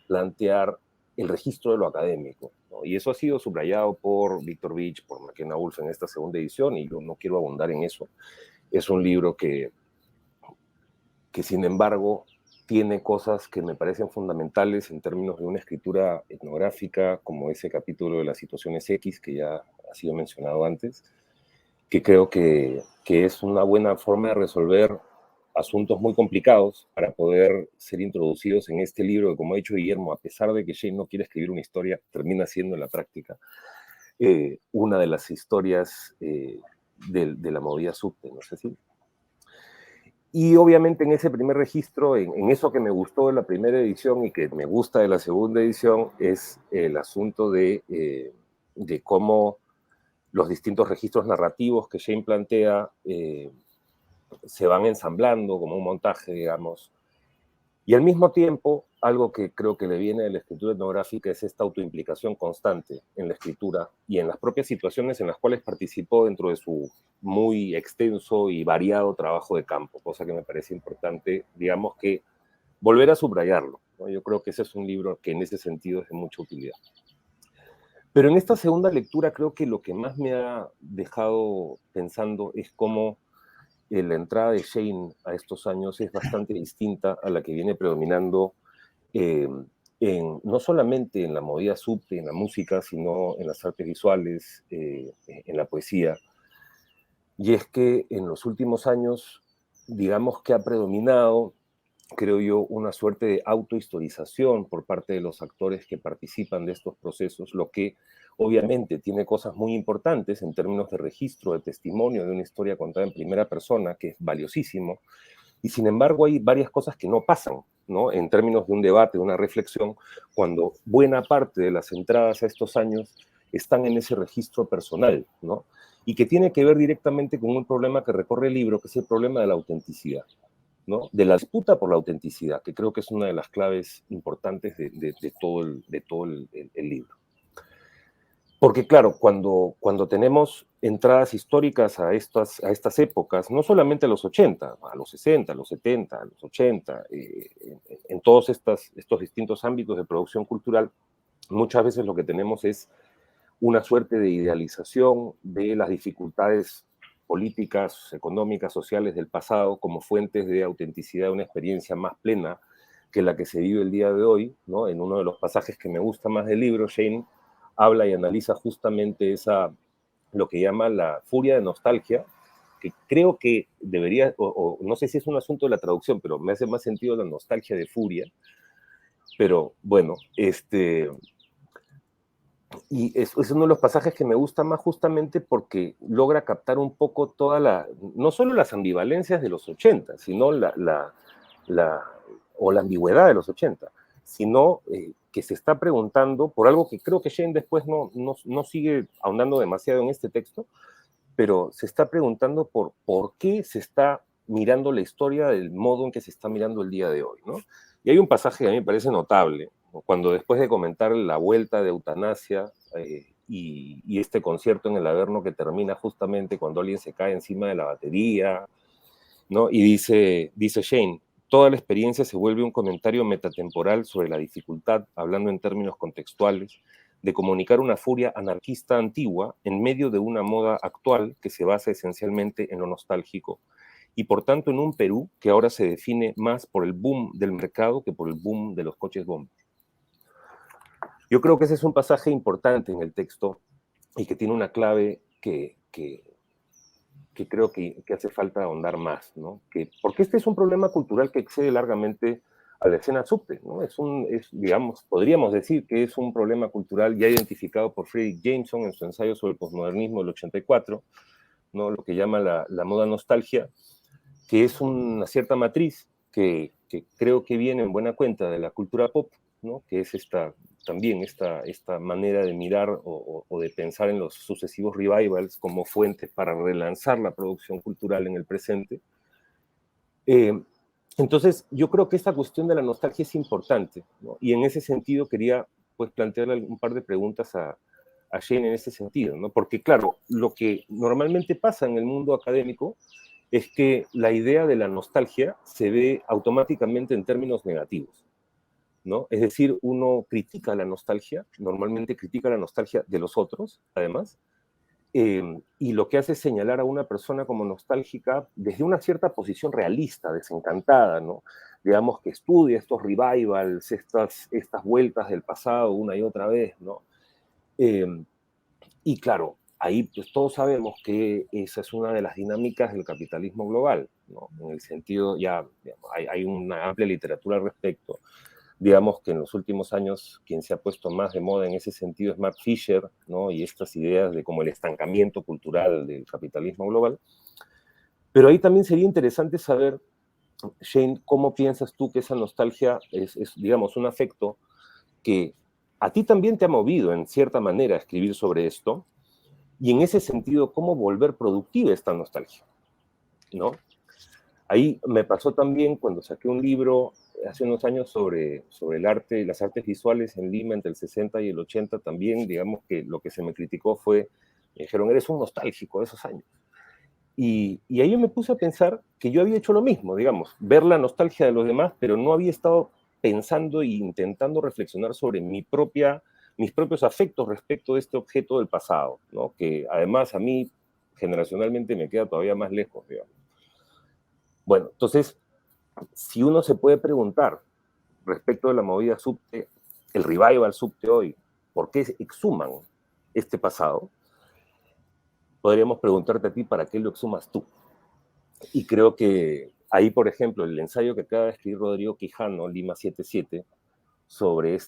plantear el registro de lo académico, ¿no? Y eso ha sido subrayado por Víctor Vich, por McKenna Wolf en esta segunda edición, y yo no quiero abundar en eso. Es un libro que sin embargo tiene cosas que me parecen fundamentales en términos de una escritura etnográfica, como ese capítulo de las situaciones X, que ya ha sido mencionado antes, que creo que es una buena forma de resolver asuntos muy complicados para poder ser introducidos en este libro que, como ha dicho Guillermo, a pesar de que Shane no quiere escribir una historia, termina siendo en la práctica una de las historias de la movida subte, no sé si. Y obviamente en ese primer registro, en eso que me gustó de la primera edición y que me gusta de la segunda edición, es el asunto de cómo los distintos registros narrativos que Shane plantea se van ensamblando como un montaje, digamos. Y al mismo tiempo, algo que creo que le viene de la escritura etnográfica es esta autoimplicación constante en la escritura y en las propias situaciones en las cuales participó dentro de su muy extenso y variado trabajo de campo, cosa que me parece importante, digamos, que volver a subrayarlo, ¿no? Yo creo que ese es un libro que en ese sentido es de mucha utilidad. Pero en esta segunda lectura creo que lo que más me ha dejado pensando es cómo la entrada de Shane a estos años es bastante distinta a la que viene predominando no solamente en la movida subte, en la música, sino en las artes visuales, en la poesía. Y es que en los últimos años, digamos que ha predominado, creo yo, una suerte de autohistorización por parte de los actores que participan de estos procesos, lo que obviamente tiene cosas muy importantes en términos de registro, de testimonio de una historia contada en primera persona, que es valiosísimo, y sin embargo hay varias cosas que no pasan, ¿no? En términos de un debate, de una reflexión, cuando buena parte de las entradas a estos años están en ese registro personal, ¿no? Y que tiene que ver directamente con un problema que recorre el libro, que es el problema de la autenticidad, ¿no? De la disputa por la autenticidad, que creo que es una de las claves importantes de todo el libro. Porque claro, cuando tenemos entradas históricas a estas épocas, no solamente a los 80, a los 60, a los 70, a los 80, en todos estos distintos ámbitos de producción cultural, muchas veces lo que tenemos es una suerte de idealización de las dificultades políticas, económicas, sociales del pasado como fuentes de autenticidad de una experiencia más plena que la que se vive el día de hoy, ¿no? En uno de los pasajes que me gusta más del libro, Shane habla y analiza justamente lo que llama la furia de nostalgia, que creo que debería, o no sé si es un asunto de la traducción, pero me hace más sentido la nostalgia de furia, pero bueno, y es uno de los pasajes que me gusta más justamente porque logra captar un poco no solo las ambivalencias de los 80, sino la ambigüedad de los 80, sino que se está preguntando por algo que creo que Shane después no sigue ahondando demasiado en este texto, pero se está preguntando por qué se está mirando la historia del modo en que se está mirando el día de hoy, ¿no? Y hay un pasaje que a mí me parece notable, cuando después de comentar la vuelta de Eutanasia y este concierto en el Averno que termina justamente cuando alguien se cae encima de la batería, ¿no? Y dice Shane, toda la experiencia se vuelve un comentario metatemporal sobre la dificultad, hablando en términos contextuales, de comunicar una furia anarquista antigua en medio de una moda actual que se basa esencialmente en lo nostálgico, y por tanto en un Perú que ahora se define más por el boom del mercado que por el boom de los coches bomba. Yo creo que ese es un pasaje importante en el texto y que tiene una clave que creo que hace falta ahondar más, ¿no? Porque este es un problema cultural que excede largamente a la escena subte, ¿no? Digamos, podríamos decir que es un problema cultural ya identificado por Fredric Jameson en su ensayo sobre el posmodernismo del 84, ¿no? Lo que llama la moda nostalgia, que es una cierta matriz que creo que viene en buena cuenta de la cultura pop, ¿no? Que es también esta manera de mirar o de pensar en los sucesivos revivals como fuentes para relanzar la producción cultural en el presente. Entonces, yo creo que esta cuestión de la nostalgia es importante, ¿no? Y en ese sentido quería pues plantearle un par de preguntas a Shane en ese sentido, ¿no? Porque claro, lo que normalmente pasa en el mundo académico es que la idea de la nostalgia se ve automáticamente en términos negativos, ¿no? Es decir, uno critica la nostalgia, normalmente critica la nostalgia de los otros, además, y lo que hace es señalar a una persona como nostálgica desde una cierta posición realista, desencantada, ¿no? Digamos que estudia estos revivals, estas vueltas del pasado una y otra vez, ¿no? Y claro, ahí pues todos sabemos que esa es una de las dinámicas del capitalismo global, ¿no? En el sentido, ya digamos, hay una amplia literatura al respecto. Digamos que en los últimos años quien se ha puesto más de moda en ese sentido es Mark Fisher, ¿no? Y estas ideas de como el estancamiento cultural del capitalismo global. Pero ahí también sería interesante saber, Shane, ¿cómo piensas tú que esa nostalgia es, digamos, un afecto que a ti también te ha movido en cierta manera a escribir sobre esto? Y en ese sentido, ¿cómo volver productiva esta nostalgia? ¿No? Ahí me pasó también cuando saqué un libro hace unos años sobre el arte y las artes visuales en Lima entre el 60 y el 80 también, digamos que lo que se me criticó fue, me dijeron, eres un nostálgico de esos años. Y ahí yo me puse a pensar que yo había hecho lo mismo, digamos, ver la nostalgia de los demás, pero no había estado pensando e intentando reflexionar sobre mis propios afectos respecto de este objeto del pasado, ¿no? Que además a mí generacionalmente me queda todavía más lejos, digamos. Bueno, entonces, si uno se puede preguntar respecto de la movida subte, el revival subte hoy, ¿por qué exhuman este pasado? Podríamos preguntarte a ti, ¿para qué lo exhumas tú? Y creo que ahí, por ejemplo, el ensayo que acaba de escribir Rodrigo Quijano, Lima 77, sobre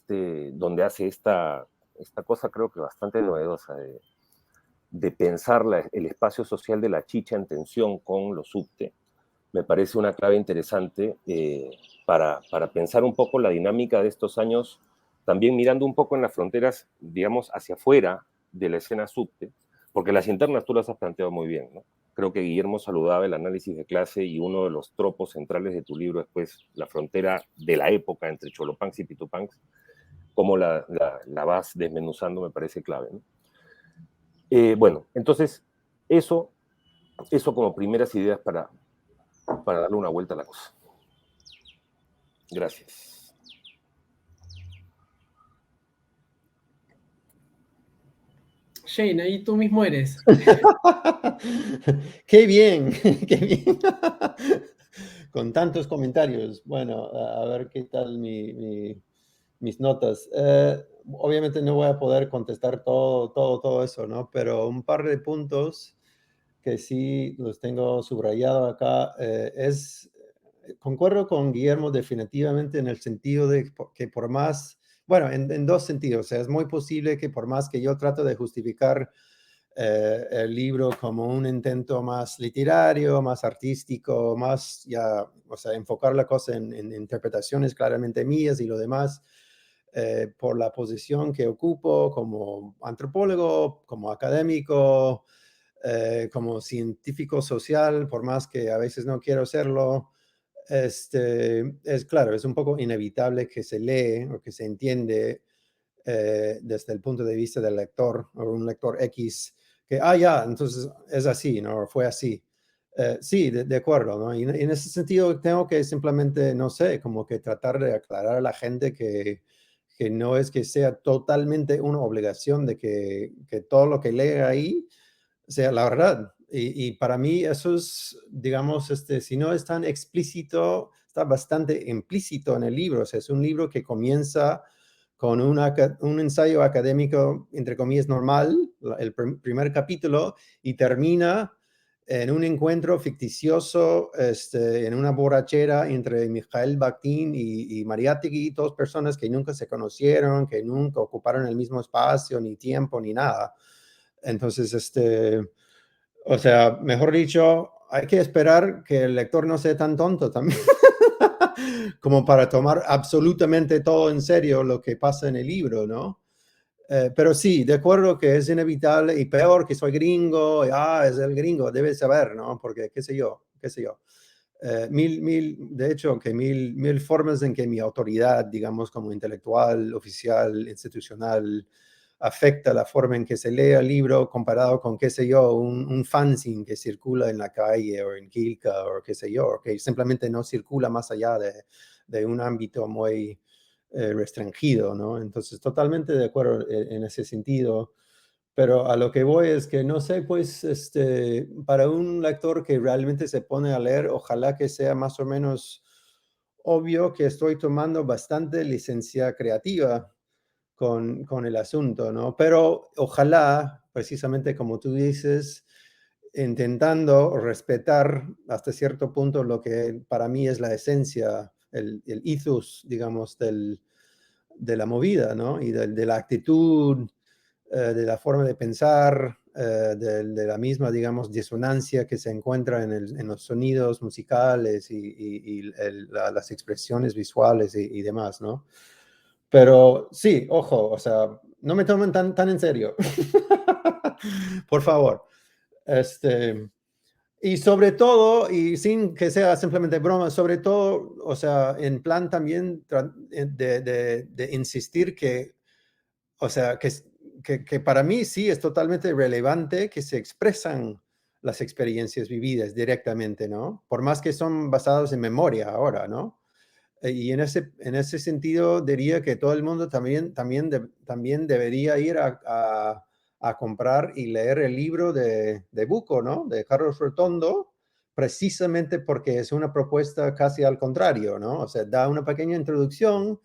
donde hace esta cosa creo que bastante novedosa de pensar el espacio social de la chicha en tensión con lo subte, me parece una clave interesante para pensar un poco la dinámica de estos años, también mirando un poco en las fronteras, digamos, hacia afuera de la escena subte, porque las internas tú las has planteado muy bien, ¿no? Creo que Guillermo saludaba el análisis de clase y uno de los tropos centrales de tu libro es pues la frontera de la época entre Cholopancs y Pitupancs, cómo la vas desmenuzando me parece clave, ¿no? Bueno, entonces eso como primeras ideas para darle una vuelta a la cosa. Gracias. Shane, ahí tú mismo eres. ¡Qué bien! ¡Qué bien! Con tantos comentarios. Bueno, a ver qué tal mis notas. Obviamente no voy a poder contestar todo eso, ¿no? Pero un par de puntos que sí los tengo subrayado acá concuerdo con Guillermo definitivamente en el sentido de que por más, bueno, en dos sentidos, o sea, es muy posible que por más que yo trato de justificar el libro como un intento más literario, más artístico, más ya, o sea, enfocar la cosa en interpretaciones claramente mías y lo demás, por la posición que ocupo como antropólogo, como académico, como científico social, por más que a veces no quiero serlo, es claro, es un poco inevitable que se lee o que se entiende desde el punto de vista del lector o un lector X, que, ya, entonces es así, ¿no? Fue así. Sí, de acuerdo, ¿no? Y en ese sentido tengo que simplemente, no sé, como que tratar de aclarar a la gente que que no es que sea totalmente una obligación de que todo lo que lea ahí sea la verdad. Y para mí eso es, digamos, si no es tan explícito, está bastante implícito en el libro. O sea, es un libro que comienza con un ensayo académico, entre comillas, normal, el primer capítulo, y termina en un encuentro ficticioso, en una borrachera entre Mikhail Bakhtin y Mariátegui, dos personas que nunca se conocieron, que nunca ocuparon el mismo espacio, ni tiempo, ni nada. Entonces, o sea, mejor dicho, hay que esperar que el lector no sea tan tonto también, como para tomar absolutamente todo en serio lo que pasa en el libro, ¿no? Pero sí, de acuerdo que es inevitable y peor que soy gringo, es el gringo, debe saber, ¿no? Porque, qué sé yo. De hecho, que mil formas en que mi autoridad, digamos, como intelectual, oficial, institucional, afecta la forma en que se lee el libro comparado con, qué sé yo, un fanzine que circula en la calle o en Quilca o qué sé yo, que simplemente no circula más allá de un ámbito muy restringido, ¿no? Entonces, totalmente de acuerdo en ese sentido. Pero a lo que voy es que no sé, pues, para un lector que realmente se pone a leer, ojalá que sea más o menos obvio que estoy tomando bastante licencia creativa con el asunto, ¿no? Pero ojalá, precisamente como tú dices, intentando respetar hasta cierto punto lo que para mí es la esencia, el ethos, digamos, de la movida, ¿no? Y de la actitud, de la forma de pensar, de la misma, digamos, disonancia que se encuentra en los sonidos musicales y las expresiones visuales y demás, ¿no? Pero sí, ojo, o sea, no me tomen tan en serio. Por favor. Y sobre todo, y sin que sea simplemente broma, sobre todo, o sea, en plan también de insistir que, o sea, que para mí sí es totalmente relevante que se expresan las experiencias vividas directamente, ¿no? Por más que son basados en memoria ahora, ¿no? Y en ese sentido diría que todo el mundo también debería ir a comprar y leer el libro de Buco, ¿no? De Carlos Rotondo, precisamente porque es una propuesta casi al contrario, ¿no? O sea, da una pequeña introducción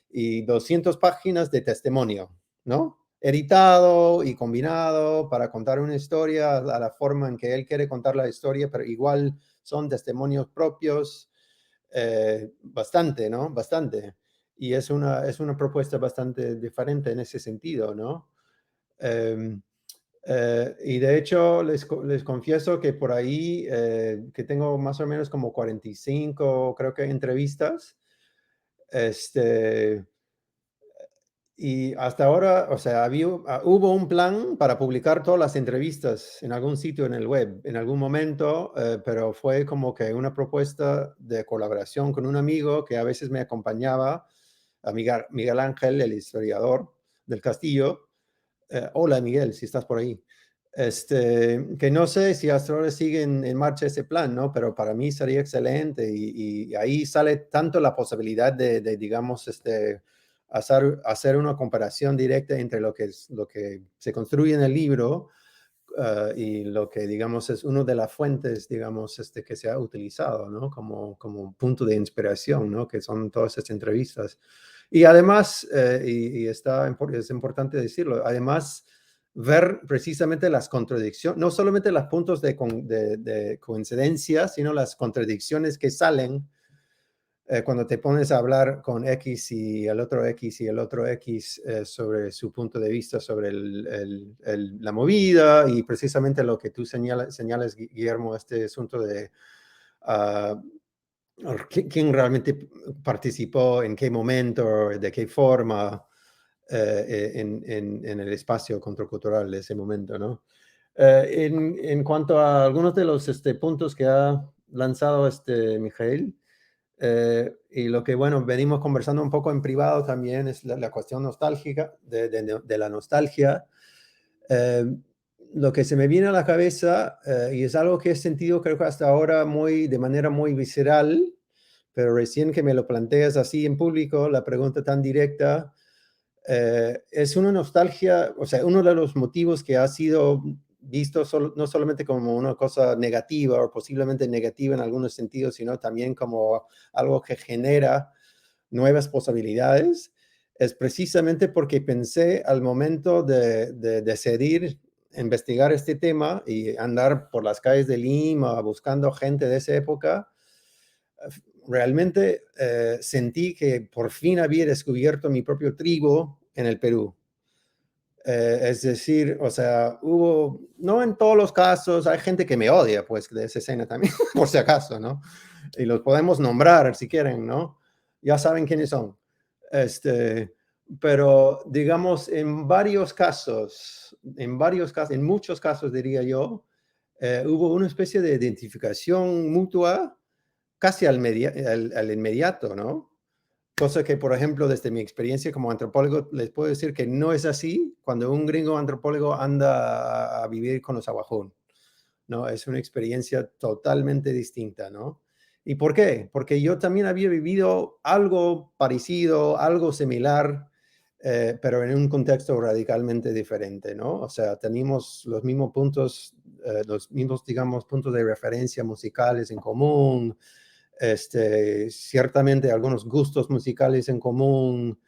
y 200 páginas de testimonio, ¿no? Editado y combinado para contar una historia a la forma en que él quiere contar la historia, pero igual son testimonios propios, bastante, ¿no? Bastante. Y es una propuesta bastante diferente en ese sentido, ¿no? Y de hecho, les confieso que por ahí, que tengo más o menos como 45, creo que entrevistas, y hasta ahora, o sea, hubo un plan para publicar todas las entrevistas en algún sitio en el web, en algún momento, pero fue como que una propuesta de colaboración con un amigo que a veces me acompañaba, a Miguel Ángel, el historiador del Castillo. Hola, Miguel, si estás por ahí. Que no sé si hasta ahora sigue en marcha ese plan, ¿no? Pero para mí sería excelente y ahí sale tanto la posibilidad de digamos, hacer una comparación directa entre lo que se construye en el libro, y lo que, digamos, es una de las fuentes, digamos, que se ha utilizado, ¿no? Como punto de inspiración, ¿no? Que son todas estas entrevistas. Y además, es importante decirlo, además, ver precisamente las contradicciones, no solamente los puntos de coincidencia, sino las contradicciones que salen cuando te pones a hablar con X y el otro X y el otro X, sobre su punto de vista sobre la movida, y precisamente lo que tú señalas, Guillermo, este asunto de quién realmente participó, en qué momento, de qué forma, en el espacio contracultural de ese momento, ¿no? En cuanto a algunos de los puntos que ha lanzado Mijail, y lo que, bueno, venimos conversando un poco en privado también es la cuestión nostálgica, de la nostalgia. Lo que se me viene a la cabeza, y es algo que he sentido creo que hasta ahora de manera muy visceral, pero recién que me lo planteas así en público, la pregunta tan directa, es una nostalgia, o sea, uno de los motivos que ha sido visto no solamente como una cosa negativa o posiblemente negativa en algunos sentidos, sino también como algo que genera nuevas posibilidades, es precisamente porque pensé al momento de decidir investigar este tema y andar por las calles de Lima buscando gente de esa época, realmente sentí que por fin había descubierto mi propio tribu en el Perú. Es decir, o sea, no en todos los casos, hay gente que me odia, pues, de esa escena también, por si acaso, ¿no? Y los podemos nombrar si quieren, ¿no? Ya saben quiénes son. Pero, digamos, en muchos casos, diría yo, hubo una especie de identificación mutua casi al inmediato, ¿no? Cosa que, por ejemplo, desde mi experiencia como antropólogo, les puedo decir que no es así cuando un gringo antropólogo anda a vivir con los Awajún, ¿no? Es una experiencia totalmente distinta, ¿no? ¿Y por qué? Porque yo también había vivido algo parecido, algo similar, pero en un contexto radicalmente diferente, ¿no? O sea, teníamos los mismos puntos, digamos, puntos de referencia musicales en común, ciertamente algunos gustos musicales en común,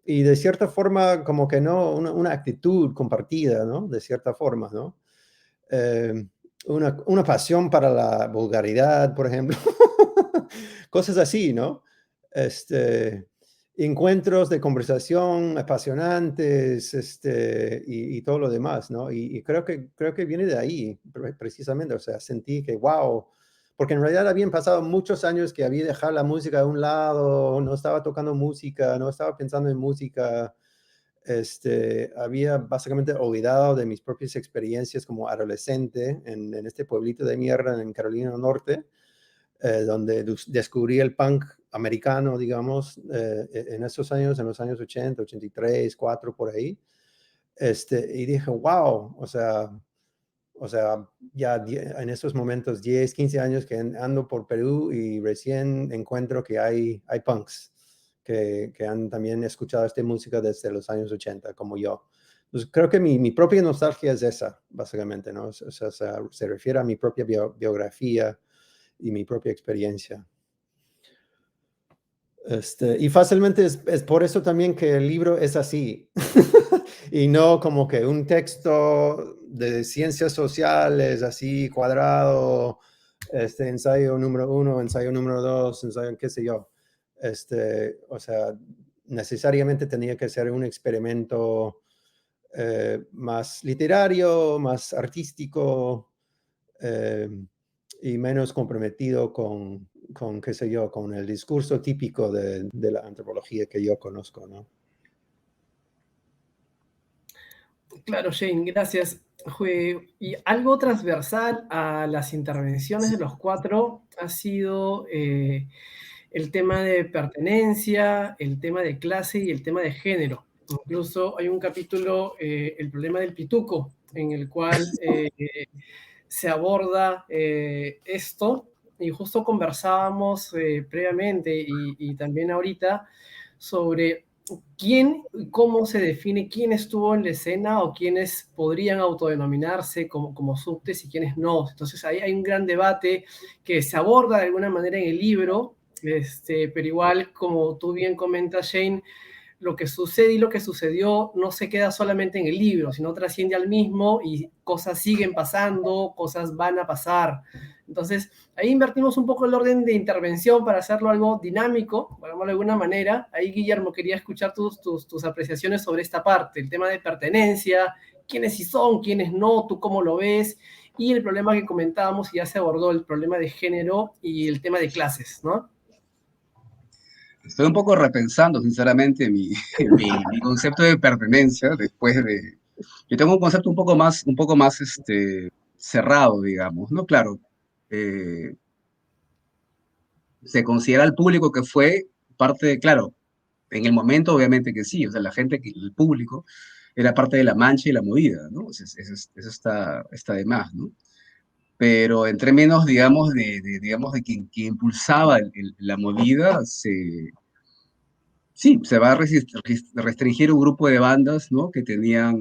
y de cierta forma como que no, una actitud compartida, ¿no? De cierta forma, ¿no? Una pasión para la vulgaridad, por ejemplo. Cosas así, ¿no? Encuentros de conversación apasionantes, y todo lo demás, ¿no? Y creo que viene de ahí, precisamente. O sea, sentí que, wow, porque en realidad habían pasado muchos años que había dejado la música a un lado, no estaba tocando música, no estaba pensando en música. Había básicamente olvidado de mis propias experiencias como adolescente en este pueblito de mierda en Carolina del Norte, donde descubrí el punk americano, digamos, en esos años, en los años 80, 83, 4, por ahí. Y dije, wow, o sea, ya en estos momentos, 10, 15 años que ando por Perú y recién encuentro que hay punks que han también escuchado esta música desde los años 80, como yo. Entonces, creo que mi propia nostalgia es esa, básicamente, ¿no? O sea, se refiere a mi propia biografía y mi propia experiencia. Y fácilmente es por eso también que el libro es así, y no como que un texto de ciencias sociales así cuadrado, ensayo número 1, ensayo número 2, ensayo qué sé yo. O sea, necesariamente tenía que ser un experimento más literario, más artístico, y menos comprometido con, qué sé yo, con el discurso típico de la antropología que yo conozco, ¿no? Claro, Shane, gracias. Y algo transversal a las intervenciones de los cuatro ha sido el tema de pertenencia, el tema de clase y el tema de género. Incluso hay un capítulo, el problema del pituco, en el cual se aborda esto, y justo conversábamos previamente y también ahorita sobre quién, cómo se define quién estuvo en la escena o quiénes podrían autodenominarse como subtes y quiénes no. Entonces ahí hay un gran debate que se aborda de alguna manera en el libro, pero igual, como tú bien comentas, Shane, lo que sucede y lo que sucedió no se queda solamente en el libro, sino trasciende al mismo y cosas siguen pasando, cosas van a pasar. Entonces, ahí invertimos un poco el orden de intervención para hacerlo algo dinámico, por llamarlo de alguna manera. Ahí, Guillermo, quería escuchar tus apreciaciones sobre esta parte, el tema de pertenencia, quiénes sí son, quiénes no, tú cómo lo ves, y el problema que comentábamos y ya se abordó, el problema de género y el tema de clases, ¿no? Estoy un poco repensando, sinceramente, mi concepto de pertenencia después de... Yo tengo un concepto un poco más cerrado, digamos, ¿no? Claro, eh, se considera al público que fue parte de, claro, en el momento obviamente que sí, o sea, el público era parte de la mancha y la movida, ¿no? Eso está de más, ¿no? Pero entre menos, digamos, digamos, de quien impulsaba la movida, sí, se va a restringir un grupo de bandas, ¿no? Que tenían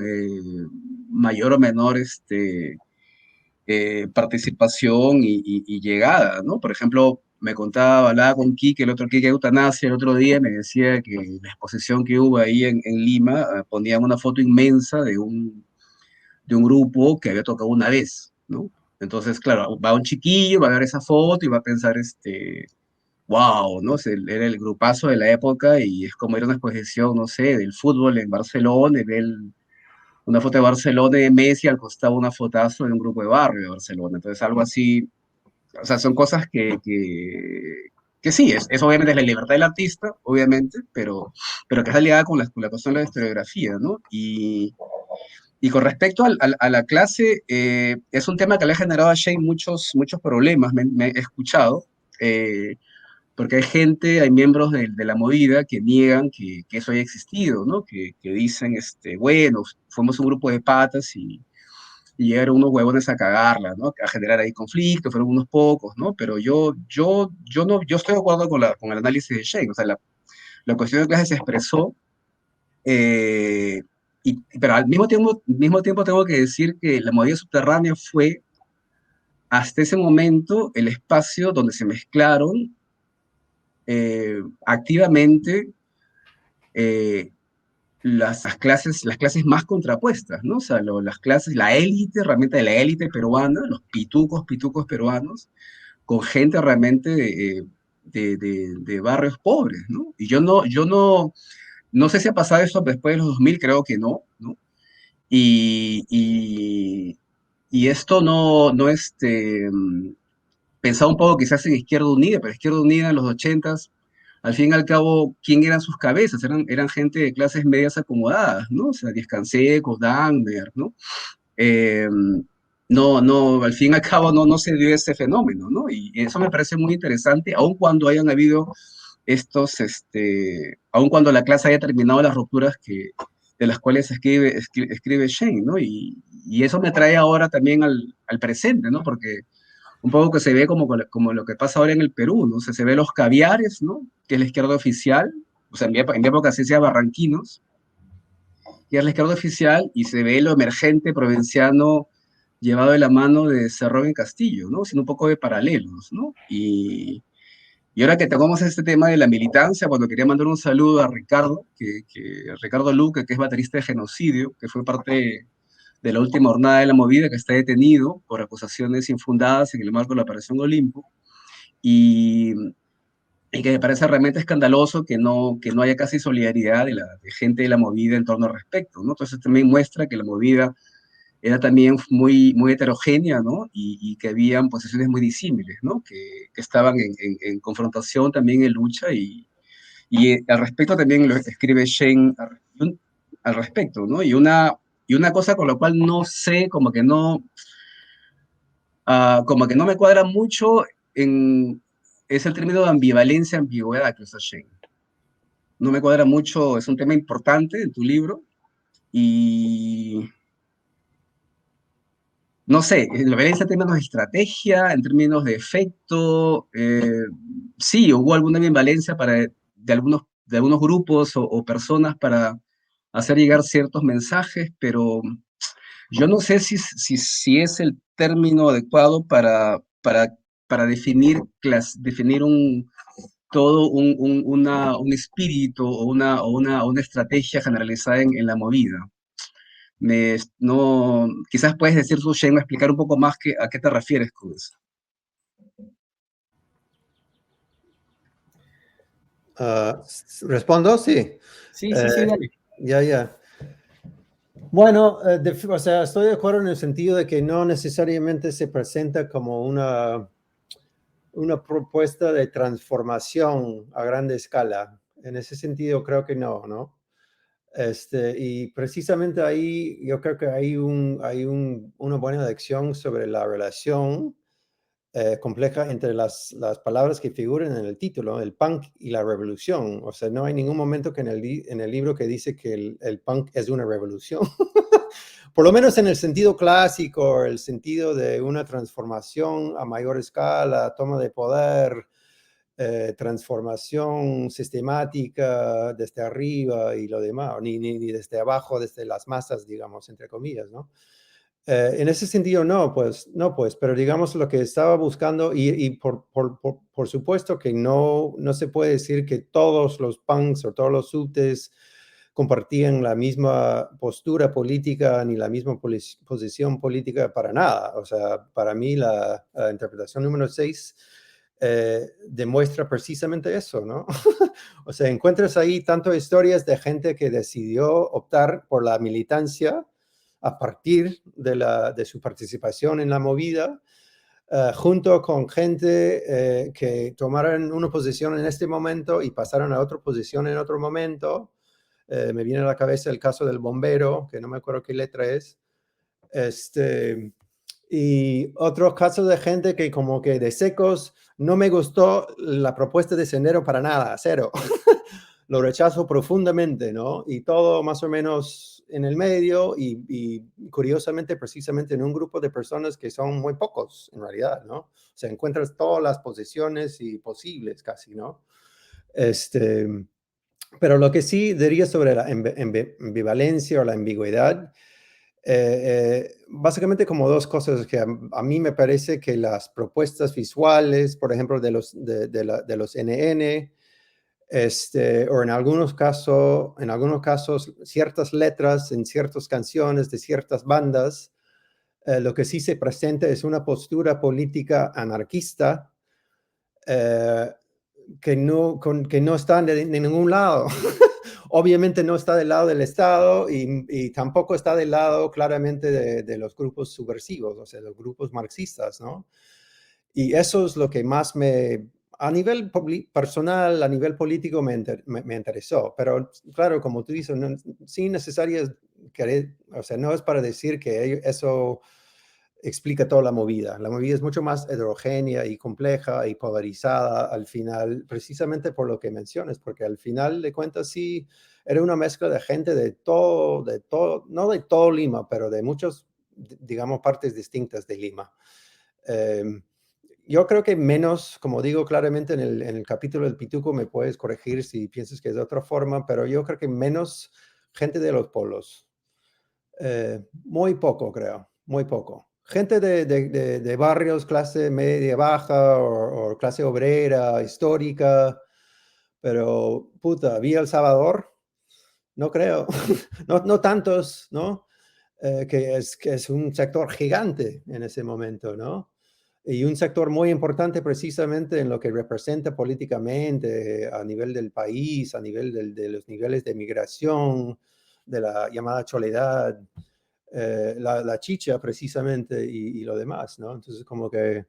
mayor o menor participación y llegada, ¿no? Por ejemplo, me contaba, hablaba con Quique, el otro Quique Eutanasia, el otro día me decía que la exposición que hubo ahí en Lima ponían una foto inmensa de un grupo que había tocado una vez, ¿no? Entonces, claro, va un chiquillo, va a ver esa foto y va a pensar, wow, ¿no? Era el grupazo de la época y es como ir a una exposición, no sé, del fútbol en Barcelona y ver una foto de Barcelona de Messi al costado una fotazo de un grupo de barrio de Barcelona. Entonces, algo así, o sea, son cosas que sí, es obviamente la libertad del artista, obviamente, pero que está ligada con la cuestión de la historiografía, ¿no? Y con respecto a la clase, es un tema que le ha generado a Shane muchos problemas, me he escuchado, porque hay gente, hay miembros de la movida que niegan que eso haya existido, ¿no? Que dicen, bueno, fuimos un grupo de patas y llegaron unos huevones a cagarla, ¿no? A generar ahí conflictos, fueron unos pocos, ¿no? Pero yo estoy de acuerdo con el análisis de Shane, o sea, la cuestión de clase se expresó, eh, pero al mismo tiempo tengo que decir que la movida subterránea fue hasta ese momento el espacio donde se mezclaron activamente eh, las clases más contrapuestas, ¿no? O sea, las clases, la élite, realmente de la élite peruana, los pitucos peruanos, con gente realmente de barrios pobres, ¿no? Y no sé si ha pasado eso después de los 2000, creo que no, ¿no? Y, y, y esto no pensaba un poco quizás en Izquierda Unida, pero Izquierda Unida en los 80s, al fin y al cabo, ¿quién eran sus cabezas? Eran gente de clases medias acomodadas, ¿no? O sea, Díaz Canseco, Dangmer, ¿no? Eh, al fin y al cabo no se dio ese fenómeno, ¿no? Y eso me parece muy interesante, aun cuando hayan habido aun cuando la clase haya terminado las rupturas de las cuales escribe Shane, ¿no? Y eso me trae ahora también al presente, ¿no? Porque un poco que se ve como lo que pasa ahora en el Perú, ¿no? O sea, se ve los caviares, ¿no? Que es la izquierda oficial, o sea, en mi época se decía barranquinos, que es la izquierda oficial, y se ve lo emergente provinciano llevado de la mano de Cerrón y Castillo, ¿no? Sin un poco de paralelos, ¿no? Y ahora que tocamos este tema de la militancia, bueno, quería mandar un saludo a Ricardo, Ricardo Luque, que es baterista de Genocidio, que fue parte de la última jornada de la movida, que está detenido por acusaciones infundadas en el marco de la Operación Olimpo, y, y que me parece realmente escandaloso que no haya casi solidaridad de gente de la movida en torno al respecto, ¿no? Entonces también muestra que la movida era también muy heterogénea, ¿no? Y que habían posiciones muy disímiles, ¿no? Que estaban en confrontación, también en lucha, y al respecto también lo escribe Shane al respecto, ¿no? Y una cosa con la cual no sé, como que no me cuadra mucho es el término de ambivalencia, ambigüedad que usa Shane. No me cuadra mucho, es un tema importante en tu libro, y no sé, la violencia en términos de estrategia, en términos de efecto, sí, hubo alguna ambivalencia de algunos grupos o personas para hacer llegar ciertos mensajes, pero yo no sé si es el término adecuado para definir un espíritu o una estrategia generalizada en la movida. No, quizás puedes decir, Shane, explicar un poco más a qué te refieres con eso. ¿Respondo? Sí. Sí, dale. Ya. Bueno, o sea, estoy de acuerdo en el sentido de que no necesariamente se presenta como una propuesta de transformación a grande escala. En ese sentido, creo que no. Y precisamente ahí yo creo que hay una buena lección sobre la relación compleja entre las palabras que figuran en el título, el punk y la revolución. O sea, no hay ningún momento que en el libro que dice que el punk es una revolución. Por lo menos en el sentido clásico, el sentido de una transformación a mayor escala, toma de poder, transformación sistemática desde arriba y lo demás, ni desde abajo, desde las masas, digamos, entre comillas, ¿no? En ese sentido, no, pues, pero digamos lo que estaba buscando, y por supuesto que no se puede decir que todos los punks o todos los subtes compartían la misma postura política ni la misma posición política para nada. O sea, para mí la interpretación número 6 demuestra precisamente eso, ¿no? O sea, encuentras ahí tanto historias de gente que decidió optar por la militancia a partir de su participación en la movida, junto con gente que tomaron una posición en este momento y pasaron a otra posición en otro momento. Me viene a la cabeza el caso del bombero, que no me acuerdo qué letra es. Y otros casos de gente que como que de secos, no me gustó la propuesta de Sendero para nada, cero. Lo rechazo profundamente, ¿no? Y todo más o menos en el medio y curiosamente, precisamente en un grupo de personas que son muy pocos, en realidad, ¿no? O sea, encuentras todas las posiciones y posibles casi, ¿no? Pero lo que sí diría sobre la ambivalencia o la ambigüedad, básicamente como dos cosas que a mí me parece que las propuestas visuales, por ejemplo, de los NN, o en algunos casos, ciertas letras en ciertas canciones de ciertas bandas, lo que sí se presenta es una postura política anarquista que no está de ningún lado. Obviamente no está del lado del Estado y tampoco está del lado claramente de los grupos subversivos, o sea, los grupos marxistas, ¿no? Y eso es lo que más a nivel personal, a nivel político me interesó. Pero claro, como tú dices, sin necesario querer, o sea, no es para decir que eso explica toda la movida. La movida es mucho más heterogénea y compleja y polarizada al final, precisamente por lo que mencionas, porque al final de cuentas sí era una mezcla de gente de todo, no de todo Lima, pero de muchas, digamos, partes distintas de Lima. Yo creo que menos, como digo claramente en el capítulo del Pituco, me puedes corregir si piensas que es de otra forma, pero yo creo que menos gente de los polos. Muy poco, creo, muy poco. Gente de barrios, clase media baja o clase obrera, histórica, pero puta, Villa El Salvador, no creo, no tantos, ¿no? Que es un sector gigante en ese momento, ¿no? Y un sector muy importante precisamente en lo que representa políticamente a nivel del país, a nivel de los niveles de migración, de la llamada choledad, la chicha precisamente y lo demás, ¿no? Entonces como que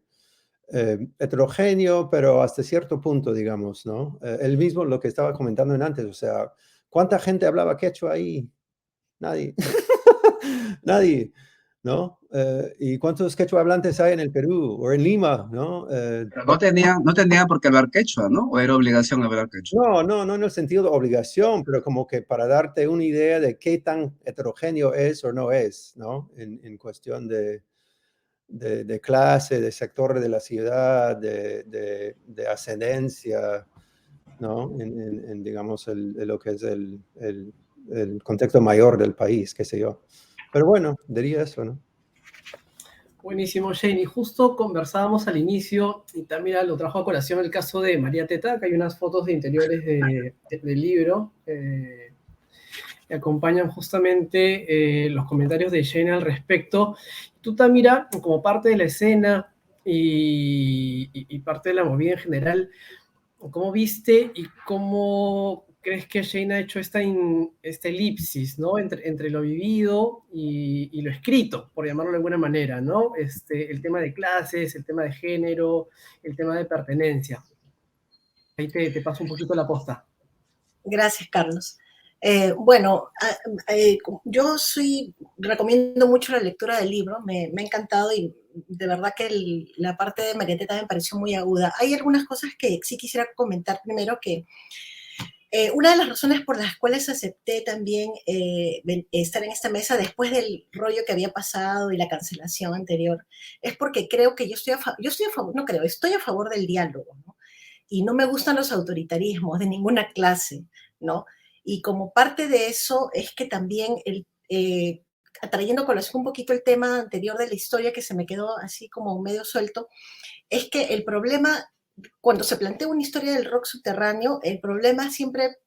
heterogéneo, pero hasta cierto punto, digamos, ¿no? Él mismo lo que estaba comentando en antes, o sea, ¿cuánta gente hablaba quechua ahí? Nadie. Nadie, ¿no? ¿Y cuántos quechua hablantes hay en el Perú o en Lima, ¿no? Pero no tenía por qué hablar quechua, ¿no? ¿O era obligación hablar quechua? No en el sentido de obligación, pero como que para darte una idea de qué tan heterogéneo es o no es, ¿no? En cuestión de clase, de sector de la ciudad, de ascendencia, ¿no? Digamos, lo que es el contexto mayor del país, qué sé yo. Pero bueno, diría eso, ¿no? Buenísimo, Shane. Y justo conversábamos al inicio, y también lo trajo a colación el caso de María Teta, que hay unas fotos de interiores del libro que acompañan justamente los comentarios de Shane al respecto. Tú, Tamira, como parte de la escena y parte de la movida en general, ¿cómo viste y cómo crees que Shane ha hecho esta elipsis, ¿no? Entre lo vivido y lo escrito, por llamarlo de alguna manera, ¿no? El tema de clases, el tema de género, el tema de pertenencia. Ahí te paso un poquito la posta. Gracias, Carlos. Bueno, yo recomiendo mucho la lectura del libro, me ha encantado y de verdad que la parte de María Teta me pareció muy aguda. Hay algunas cosas que sí quisiera comentar primero, que una de las razones por las cuales acepté también estar en esta mesa después del rollo que había pasado y la cancelación anterior es porque creo que estoy a favor del diálogo, ¿no? y no me gustan los autoritarismos de ninguna clase, ¿no? Y como parte de eso es que también, trayendo colación un poquito el tema anterior de la historia que se me quedó así como medio suelto, es que el problema, cuando se plantea una historia del rock subterráneo, el problema siempre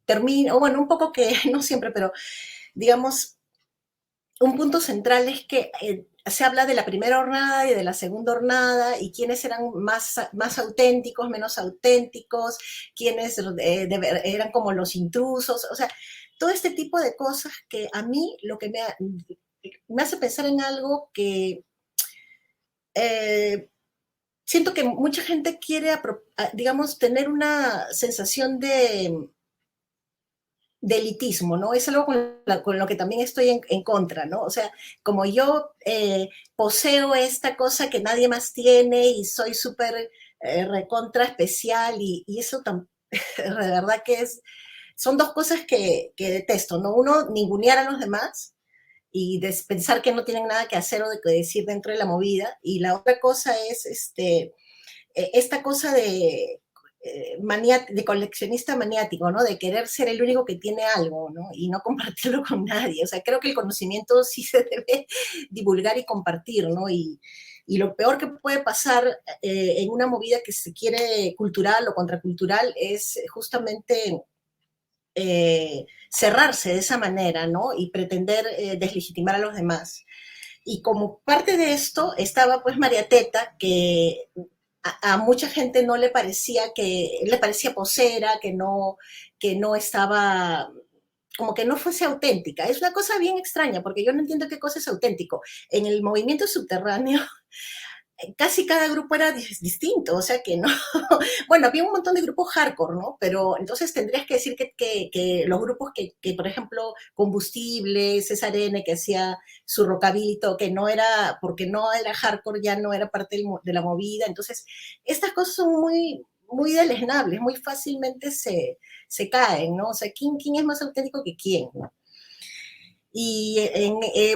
termina, o bueno, un poco que, no siempre, pero digamos, un punto central es que se habla de la primera hornada y de la segunda hornada y quiénes eran más auténticos, menos auténticos, quiénes eran como los intrusos, o sea, todo este tipo de cosas que a mí lo que me hace pensar en algo que siento que mucha gente quiere, digamos, tener una sensación de elitismo, ¿no? Es algo con lo que también estoy en contra, ¿no? O sea, como yo poseo esta cosa que nadie más tiene y soy súper recontra especial y eso de verdad que son dos cosas que detesto, ¿no? Uno, ningunear a los demás y pensar que no tienen nada que hacer o de que decir dentro de la movida, y la otra cosa es esta cosa de coleccionista maniático, ¿no? De querer ser el único que tiene algo, ¿no? Y no compartirlo con nadie. O sea, creo que el conocimiento sí se debe divulgar y compartir, ¿no? Y lo peor que puede pasar en una movida que se quiere cultural o contracultural es justamente cerrarse de esa manera, ¿no? Y pretender deslegitimar a los demás. Y como parte de esto estaba pues María Teta, que a mucha gente no le parecía le parecía posera, que no estaba, como que no fuese auténtica. Es una cosa bien extraña, porque yo no entiendo qué cosa es auténtico. En el movimiento subterráneo, casi cada grupo era distinto, o sea que no, bueno, había un montón de grupos hardcore, ¿no? Pero entonces tendrías que decir que los grupos que, por ejemplo, Combustible, César N., que hacía su rockabilly, que no era, porque no era hardcore, ya no era parte de la movida. Entonces, estas cosas son muy, muy deleznables, muy fácilmente se caen, ¿no? O sea, ¿quién es más auténtico que quién, ¿no? Y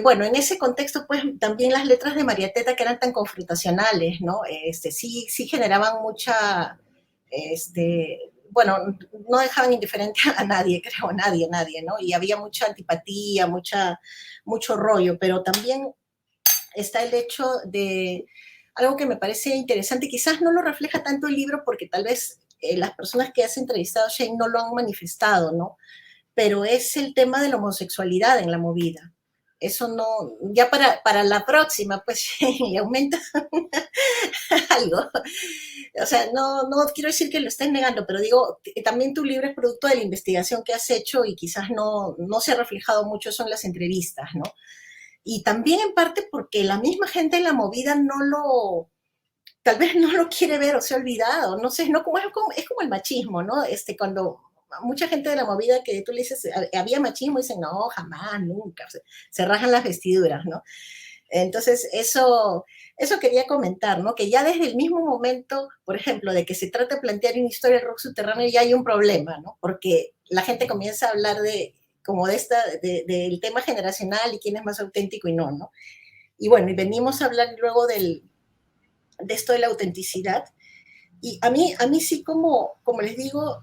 bueno, en ese contexto, pues también las letras de María Teta, que eran tan confrontacionales, ¿no? Sí generaban mucha, bueno, no dejaban indiferente a nadie, creo, nadie, ¿no? Y había mucha antipatía, mucho rollo, pero también está el hecho de algo que me parece interesante, quizás no lo refleja tanto el libro porque tal vez las personas que has entrevistado, Shane, no lo han manifestado, ¿no? Pero es el tema de la homosexualidad en la movida. Eso no, ya para la próxima, pues, le aumenta algo. O sea, no quiero decir que lo estés negando, pero digo, también tu libro es producto de la investigación que has hecho y quizás no se ha reflejado mucho eso en las entrevistas, ¿no? Y también en parte porque la misma gente en la movida tal vez no lo quiere ver o se ha olvidado, no sé, no, es como el machismo, ¿no? Cuando mucha gente de la movida que tú le dices, había machismo, y dicen, no, jamás, nunca, se rajan las vestiduras, ¿no? Entonces, eso quería comentar, ¿no? Que ya desde el mismo momento, por ejemplo, de que se trata de plantear una historia del rock subterráneo, ya hay un problema, ¿no? Porque la gente comienza a hablar del tema generacional y quién es más auténtico y no. Y bueno, y venimos a hablar luego de esto de la autenticidad. Y a mí sí, como les digo,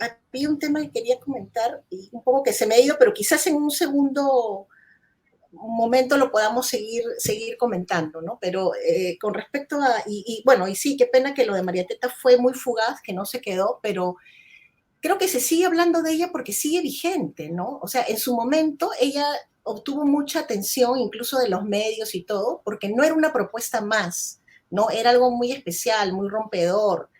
había un tema que quería comentar y un poco que se me ha ido, pero quizás en un segundo momento lo podamos seguir comentando, ¿no? Pero con respecto a, bueno, y sí, qué pena que lo de María Teta fue muy fugaz, que no se quedó, pero creo que se sigue hablando de ella porque sigue vigente, ¿no? O sea, en su momento ella obtuvo mucha atención, incluso de los medios y todo, porque no era una propuesta más, ¿no? Era algo muy especial, muy rompedor.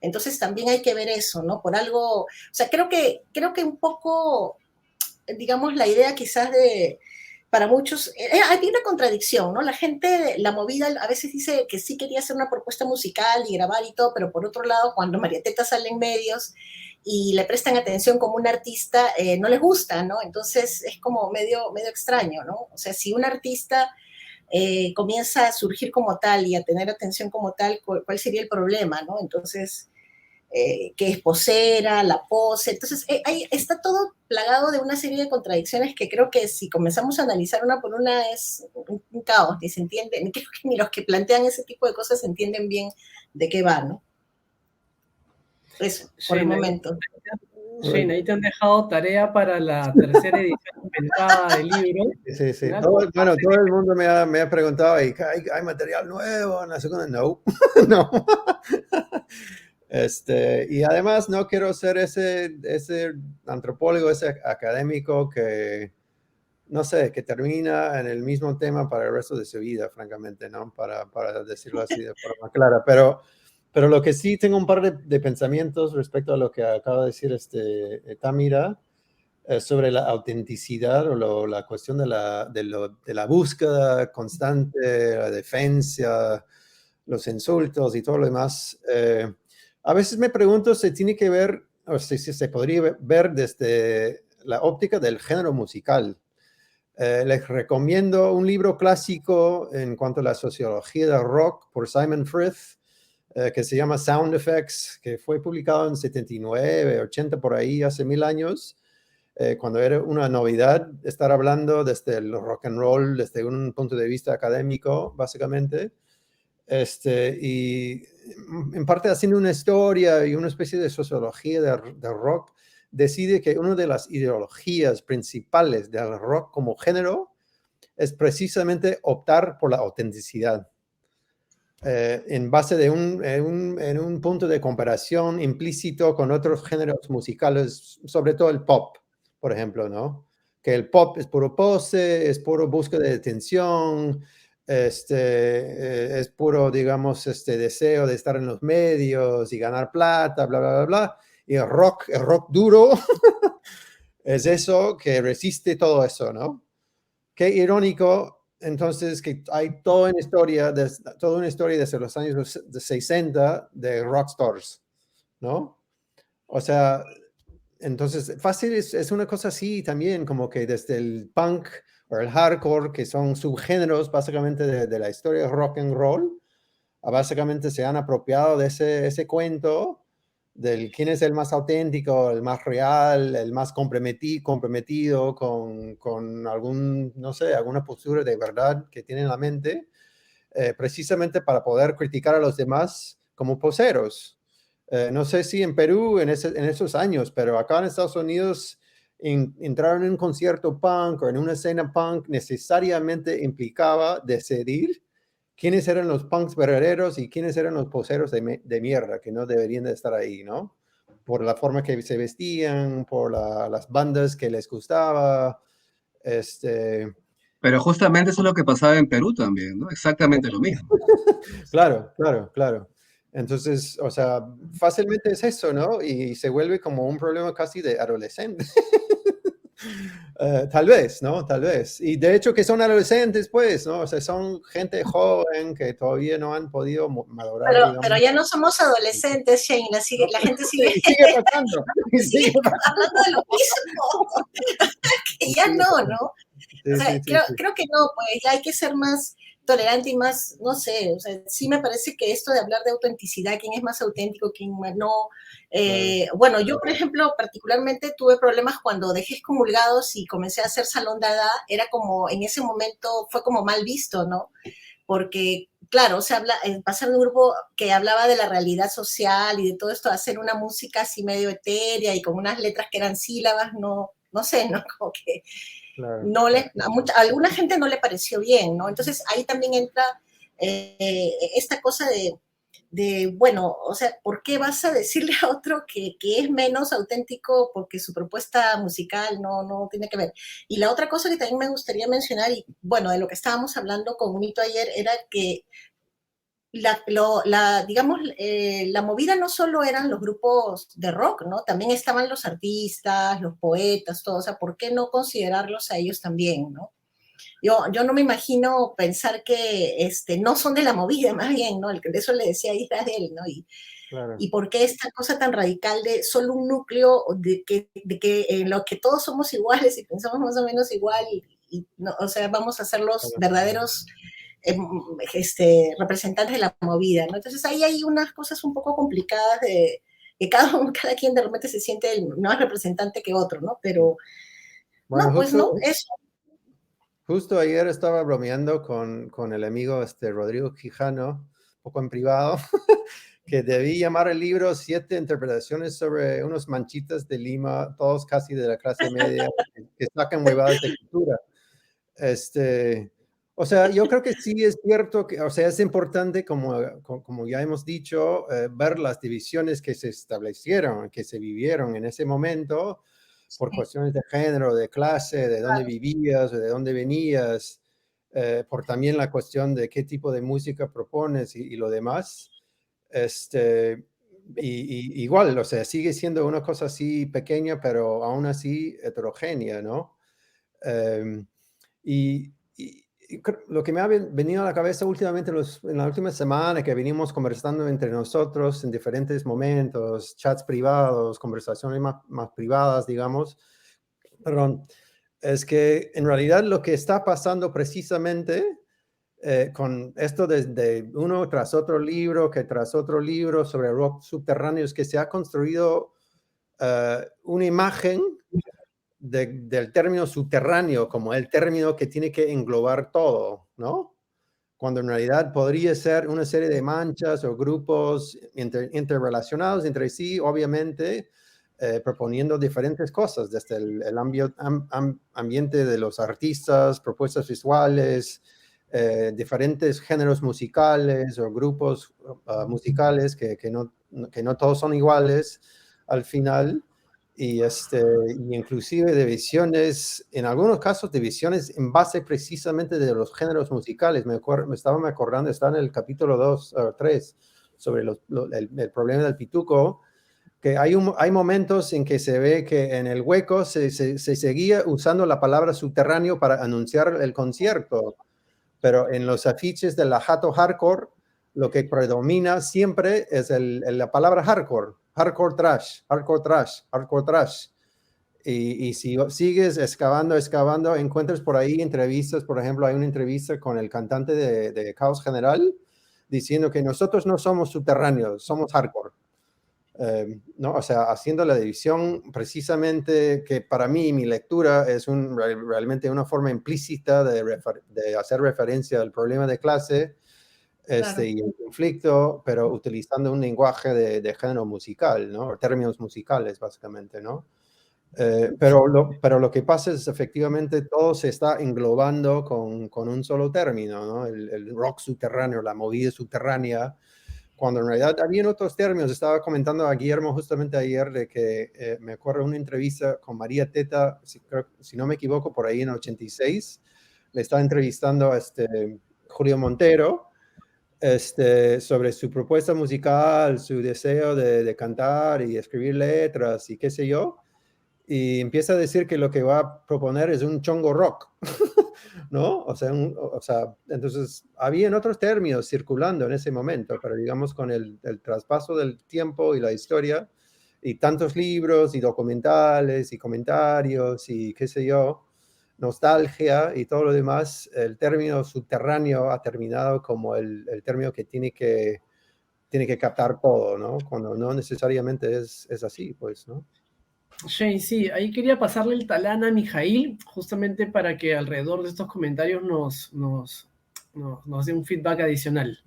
Entonces también hay que ver eso, ¿no? Por algo, o sea, creo que un poco, digamos, la idea quizás para muchos, hay una contradicción, ¿no? La gente, la movida a veces dice que sí quería hacer una propuesta musical y grabar y todo, pero por otro lado, cuando María Teta sale en medios y le prestan atención como un artista, no les gusta, ¿no? Entonces es como medio extraño, ¿no? O sea, si un artista comienza a surgir como tal y a tener atención como tal, ¿cuál sería el problema, no? Entonces, que es posera, la pose, entonces ahí está todo plagado de una serie de contradicciones que creo que si comenzamos a analizar una por una es un caos, ni se entiende, creo que ni los que plantean ese tipo de cosas entienden bien de qué va, ¿no? Eso, por el momento. Shane, ahí te han dejado tarea para la tercera edición inventada del libro. Sí, sí. ¿Ya? Todo el mundo me ha preguntado, ¿hay material nuevo en la segunda? No, no. Y además no quiero ser ese antropólogo, ese académico que, no sé, que termina en el mismo tema para el resto de su vida, francamente, ¿no? Para decirlo así de forma clara. Pero lo que sí tengo un par de pensamientos respecto a lo que acaba de decir Tamira sobre la autenticidad o la cuestión de la búsqueda constante, la defensa, los insultos y todo lo demás. A veces me pregunto si tiene que ver, o si se podría ver desde la óptica del género musical. Les recomiendo un libro clásico en cuanto a la sociología del rock por Simon Frith, que se llama Sound Effects, que fue publicado en 79, 80 por ahí, hace 1000 años, cuando era una novedad estar hablando desde el rock and roll, desde un punto de vista académico, básicamente. Y en parte haciendo una historia y una especie de sociología del rock, decide que una de las ideologías principales del rock como género es precisamente optar por la autenticidad. En base de en un punto de comparación implícito con otros géneros musicales, sobre todo el pop, por ejemplo, ¿no? Que el pop es puro pose, es puro búsqueda de atención, es puro, digamos, deseo de estar en los medios y ganar plata, bla, bla, bla, bla. Y el rock duro, es eso que resiste todo eso, ¿no? Qué irónico, entonces, que hay toda una historia desde los años 60 de rockstars, ¿no? O sea, entonces, fácil es una cosa así también, como que desde el punk o el hardcore, que son subgéneros básicamente de la historia de rock and roll, básicamente se han apropiado de ese cuento del quién es el más auténtico, el más real, el más comprometido con algún, no sé, alguna postura de verdad que tiene en la mente, precisamente para poder criticar a los demás como poseros. No sé si en Perú en esos años, pero acá en Estados Unidos entrar en un concierto punk o en una escena punk necesariamente implicaba decidir quiénes eran los punks verdaderos y quiénes eran los poseros de mierda que no deberían de estar ahí, ¿no? Por la forma que se vestían, por las bandas que les gustaba. Pero justamente eso es lo que pasaba en Perú también, ¿no? Exactamente lo mismo. Claro, claro, claro. Entonces, o sea, fácilmente es eso, ¿no? Y se vuelve como un problema casi de adolescente. Tal vez, ¿no? Tal vez. Y de hecho que son adolescentes, pues, ¿no? O sea, son gente joven que todavía no han podido madurar, Pero ya no somos adolescentes, Shane, la gente sigue, sigue pasando. sigue hablando de lo mismo. Que ya no. Sí, O sea, sí, creo que no, pues ya hay que ser más tolerante y más, no sé, o sea, sí me parece que esto de hablar de autenticidad, quién es más auténtico, quién más no. Bueno, yo, por ejemplo, particularmente tuve problemas cuando dejé Excomulgados y comencé a hacer Salón Dada, era como, en ese momento fue como mal visto, ¿no? Porque, claro, pasar de un grupo que hablaba de la realidad social y de todo esto, a hacer una música así medio etérea y con unas letras que eran sílabas, no sé, ¿no? Como que claro. a alguna gente no le pareció bien, ¿no? Entonces ahí también entra esta cosa de, bueno, o sea, ¿por qué vas a decirle a otro que es menos auténtico porque su propuesta musical no tiene que ver? Y la otra cosa que también me gustaría mencionar, y bueno, de lo que estábamos hablando con Mito ayer, era que digamos, la movida no solo eran los grupos de rock, ¿no? También estaban los artistas, los poetas, todo. O sea, ¿por qué no considerarlos a ellos también, no? Yo no me imagino pensar que no son de la movida, más bien, ¿no? Eso le decía a Israel, ¿no? Claro. Y por qué esta cosa tan radical de solo un núcleo de que en lo que todos somos iguales y pensamos más o menos igual, no, o sea, vamos a ser los verdaderos representantes de la movida, ¿no? Entonces ahí hay unas cosas un poco complicadas de que cada quien de repente se siente más representante que otro, ¿no? Pero, bueno, no, pues no, eso. Justo ayer estaba bromeando con el amigo Rodrigo Quijano, un poco en privado, que debí llamar el libro 7 interpretaciones sobre unos manchitas de Lima, todos casi de la clase media, que sacan huevadas de cultura. O sea, yo creo que sí es cierto que, o sea, es importante, como ya hemos dicho, ver las divisiones que se establecieron, que se vivieron en ese momento por cuestiones de género, de clase, de dónde vivías, de dónde venías, por también la cuestión de qué tipo de música propones y lo demás. Igual, o sea, sigue siendo una cosa así pequeña, pero aún así heterogénea, ¿no? Um, lo que me ha venido a la cabeza últimamente, en la última semana, que venimos conversando entre nosotros en diferentes momentos, chats privados, conversaciones más privadas, digamos, perdón, es que en realidad lo que está pasando precisamente con esto de uno tras otro libro, que tras otro libro sobre rock subterráneo, es que se ha construido una imagen del término subterráneo como el término que tiene que englobar todo, ¿no? Cuando en realidad podría ser una serie de manchas o grupos interrelacionados entre sí, obviamente, proponiendo diferentes cosas, desde el ambiente de los artistas, propuestas visuales, diferentes géneros musicales o grupos musicales que no todos son iguales al final. Y inclusive divisiones, en algunos casos divisiones en base precisamente de los géneros musicales. Me estaba acordando, está en el capítulo 2 o 3 sobre el problema del pituco, que hay momentos en que se ve que en el hueco se seguía usando la palabra subterráneo para anunciar el concierto, pero en los afiches de la Jato Hardcore lo que predomina siempre es la palabra hardcore. Hardcore trash, hardcore trash, hardcore trash. Y si sigues excavando, encuentras por ahí entrevistas, por ejemplo, hay una entrevista con el cantante de Caos General diciendo que nosotros no somos subterráneos, somos hardcore. ¿No? O sea, haciendo la división precisamente que para mí, mi lectura es realmente una forma implícita de hacer referencia al problema de clase, Claro. y el conflicto, pero utilizando un lenguaje de género musical, ¿no? O términos musicales, básicamente, ¿no? Pero lo que pasa es efectivamente todo se está englobando con un solo término, ¿no? El rock subterráneo, la movida subterránea, cuando en realidad habían otros términos. Estaba comentando a Guillermo justamente ayer de que me acuerdo de una entrevista con María Teta, si no me equivoco, por ahí en 86, le estaba entrevistando a Julio Montero, sobre su propuesta musical, su deseo de cantar y escribir letras y qué sé yo, y empieza a decir que lo que va a proponer es un chongo rock, ¿no? O sea, entonces habían otros términos circulando en ese momento, pero digamos con el traspaso del tiempo y la historia, y tantos libros y documentales y comentarios y qué sé yo, nostalgia y todo lo demás, el término subterráneo ha terminado como el término que tiene que captar todo, ¿no? Cuando no necesariamente es así, pues, ¿no? Shane, sí, ahí quería pasarle el talán a Mijail, justamente para que alrededor de estos comentarios nos dé un feedback adicional.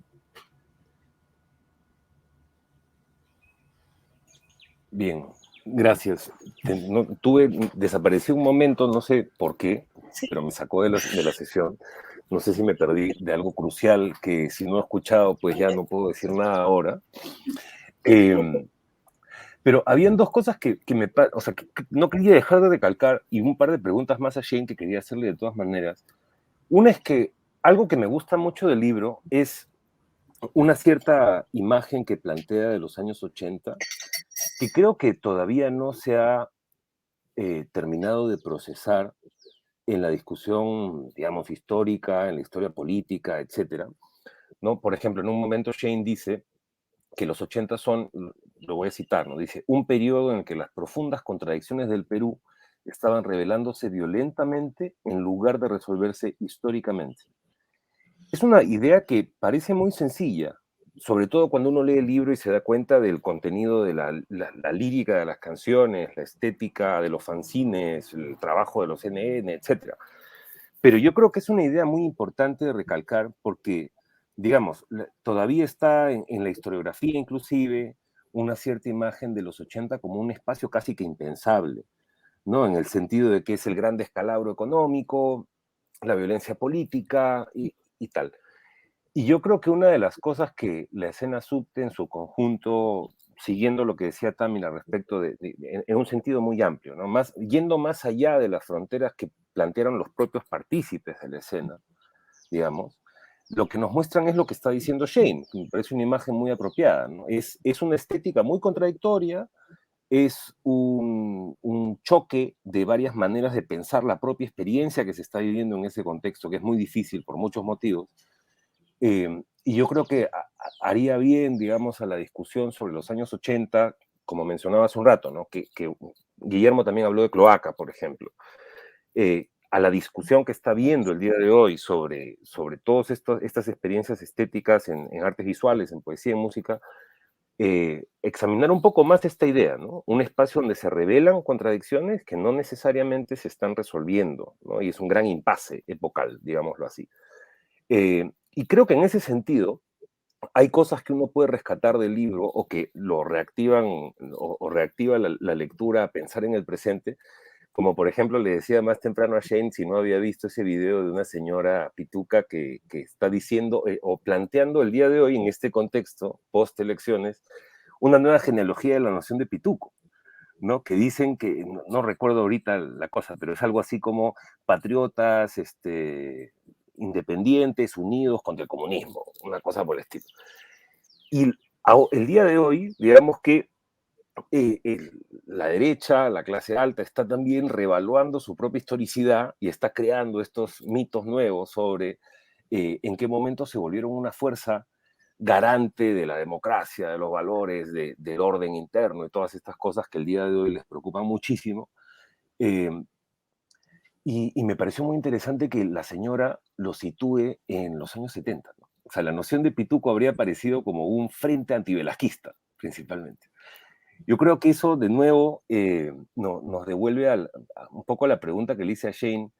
Bien, gracias. Desaparecí un momento, no sé por qué, Sí. pero me sacó de la sesión. No sé si me perdí de algo crucial que si no he escuchado, pues ya no puedo decir nada ahora. Pero habían dos cosas que no quería dejar de recalcar, y un par de preguntas más a Shane que quería hacerle de todas maneras. Una es que algo que me gusta mucho del libro es una cierta imagen que plantea de los años 80, que creo que todavía no se ha terminado de procesar en la discusión, digamos, histórica, en la historia política, etcétera, ¿no? Por ejemplo, en un momento Shane dice que los 80 son, lo voy a citar, ¿no? Dice, un periodo en el que las profundas contradicciones del Perú estaban revelándose violentamente en lugar de resolverse históricamente. Es una idea que parece muy sencilla, sobre todo cuando uno lee el libro y se da cuenta del contenido de la lírica de las canciones, la estética de los fanzines, el trabajo de los NN, etc. Pero yo creo que es una idea muy importante de recalcar porque digamos, todavía está en la historiografía inclusive una cierta imagen de los 80 como un espacio casi que impensable, ¿no? En el sentido de que es el gran descalabro económico, la violencia política y tal. Y yo creo que una de las cosas que la escena subte en su conjunto, siguiendo lo que decía Tamil al respecto en un sentido muy amplio, ¿no? Yendo más allá de las fronteras que plantearon los propios partícipes de la escena, digamos, lo que nos muestran es lo que está diciendo Shane, que me parece una imagen muy apropiada, ¿no? Es una estética muy contradictoria, es un choque de varias maneras de pensar la propia experiencia que se está viviendo en ese contexto, que es muy difícil por muchos motivos. Y yo creo que haría bien, digamos, a la discusión sobre los años 80, como mencionaba hace un rato, ¿no? Que Guillermo también habló de Cloaca, por ejemplo. A la discusión que está viendo el día de hoy sobre todas estas experiencias estéticas en artes visuales, en poesía, en música, examinar un poco más esta idea, ¿no? Un espacio donde se revelan contradicciones que no necesariamente se están resolviendo, ¿no? Y es un gran impasse epocal, digámoslo así. Y creo que en ese sentido hay cosas que uno puede rescatar del libro o que lo reactivan o reactiva la lectura a pensar en el presente, como por ejemplo le decía más temprano a Shane si no había visto ese video de una señora pituca que está diciendo o planteando el día de hoy en este contexto, post elecciones, una nueva genealogía de la noción de pituco, ¿no? Que dicen que, no recuerdo ahorita la cosa, pero es algo así como patriotas, independientes, unidos contra el comunismo, una cosa por el estilo. Y el día de hoy, digamos que la derecha, la clase alta, está también revaluando su propia historicidad y está creando estos mitos nuevos sobre en qué momento se volvieron una fuerza garante de la democracia, de los valores, del orden interno y todas estas cosas que el día de hoy les preocupan muchísimo. Eh, y me pareció muy interesante que la señora lo sitúe en los años 70, ¿no? O sea, la noción de pituco habría aparecido como un frente antivelasquista, principalmente. Yo creo que eso, de nuevo, nos devuelve un poco a la pregunta que le hice a Shane,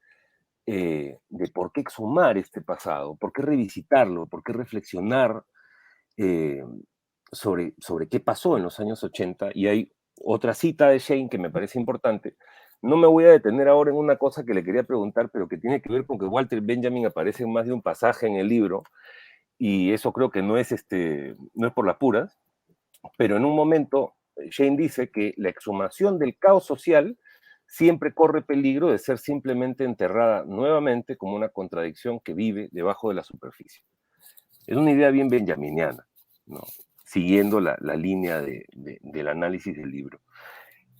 de por qué exhumar este pasado, por qué revisitarlo, por qué reflexionar eh, sobre qué pasó en los años 80. Y hay otra cita de Shane que me parece importante. No me voy a detener ahora en una cosa que le quería preguntar, pero que tiene que ver con que Walter Benjamin aparece en más de un pasaje en el libro, y eso creo que no es por las puras, pero en un momento Shane dice que la exhumación del caos social siempre corre peligro de ser simplemente enterrada nuevamente como una contradicción que vive debajo de la superficie. Es una idea bien benjaminiana, ¿no? Siguiendo la línea del análisis del libro.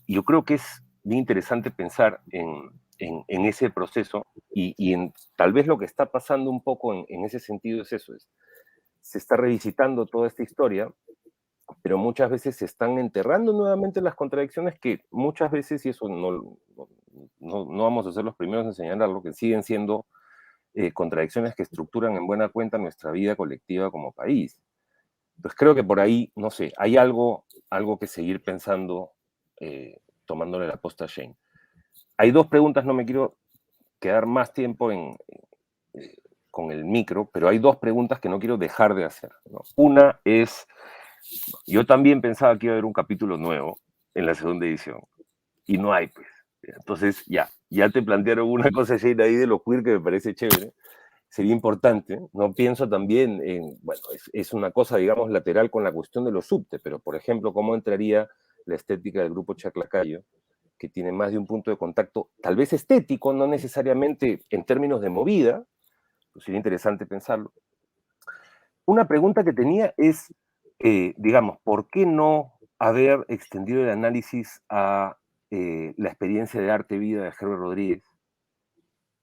Y yo creo que es bien interesante pensar en ese proceso y en tal vez lo que está pasando un poco en ese sentido es eso, se está revisitando toda esta historia, pero muchas veces se están enterrando nuevamente las contradicciones que muchas veces, y eso no vamos a ser los primeros en señalarlo, que siguen siendo contradicciones que estructuran en buena cuenta nuestra vida colectiva como país. Pues creo que por ahí, no sé, hay algo que seguir pensando, tomándole la posta a Shane. Hay dos preguntas, no me quiero quedar más tiempo con el micro, pero hay dos preguntas que no quiero dejar de hacer, ¿no? Una es, yo también pensaba que iba a haber un capítulo nuevo en la segunda edición, y no hay, pues. Entonces, ya te plantearon una cosa, Shane, ahí de lo queer que me parece chévere. Sería importante, ¿no? Pienso también en, bueno, es una cosa, digamos, lateral con la cuestión de los subte, pero, por ejemplo, ¿cómo entraría la estética del grupo Chaclacayo, que tiene más de un punto de contacto, tal vez estético, no necesariamente en términos de movida? Pues sería interesante pensarlo. Una pregunta que tenía es, digamos, ¿por qué no haber extendido el análisis a la experiencia de arte-vida de Herbert Rodríguez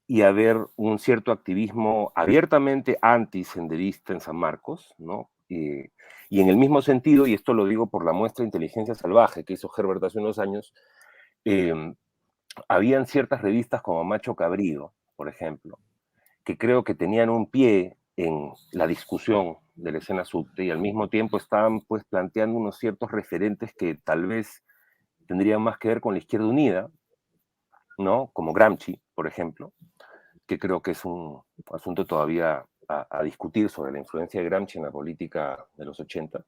y haber un cierto activismo abiertamente anti-senderista en San Marcos, ¿no? Y en el mismo sentido, y esto lo digo por la muestra de Inteligencia Salvaje que hizo Herbert hace unos años, habían ciertas revistas como Macho Cabrío, por ejemplo, que creo que tenían un pie en la discusión de la escena subte y al mismo tiempo estaban pues planteando unos ciertos referentes que tal vez tendrían más que ver con la izquierda unida, ¿no? Como Gramsci, por ejemplo, que creo que es un asunto todavía a discutir sobre la influencia de Gramsci en la política de los 80.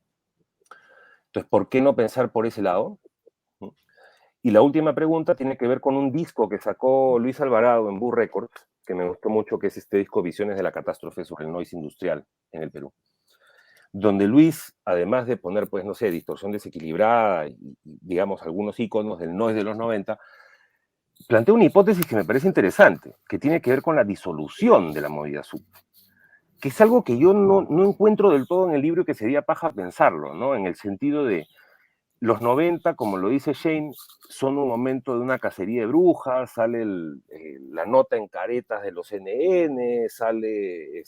Entonces, ¿por qué no pensar por ese lado? Y la última pregunta tiene que ver con un disco que sacó Luis Alvarado en Boo Records, que me gustó mucho, que es este disco Visiones de la Catástrofe sobre el noise industrial en el Perú, donde Luis, además de poner, pues, no sé, distorsión desequilibrada y digamos, algunos iconos del noise de los 90, plantea una hipótesis que me parece interesante, que tiene que ver con la disolución de la movida sub, que es algo que yo no encuentro del todo en el libro y que sería paja pensarlo, ¿no? En el sentido de los 90, como lo dice Shane, son un momento de una cacería de brujas, sale la nota en caretas de los NN, sale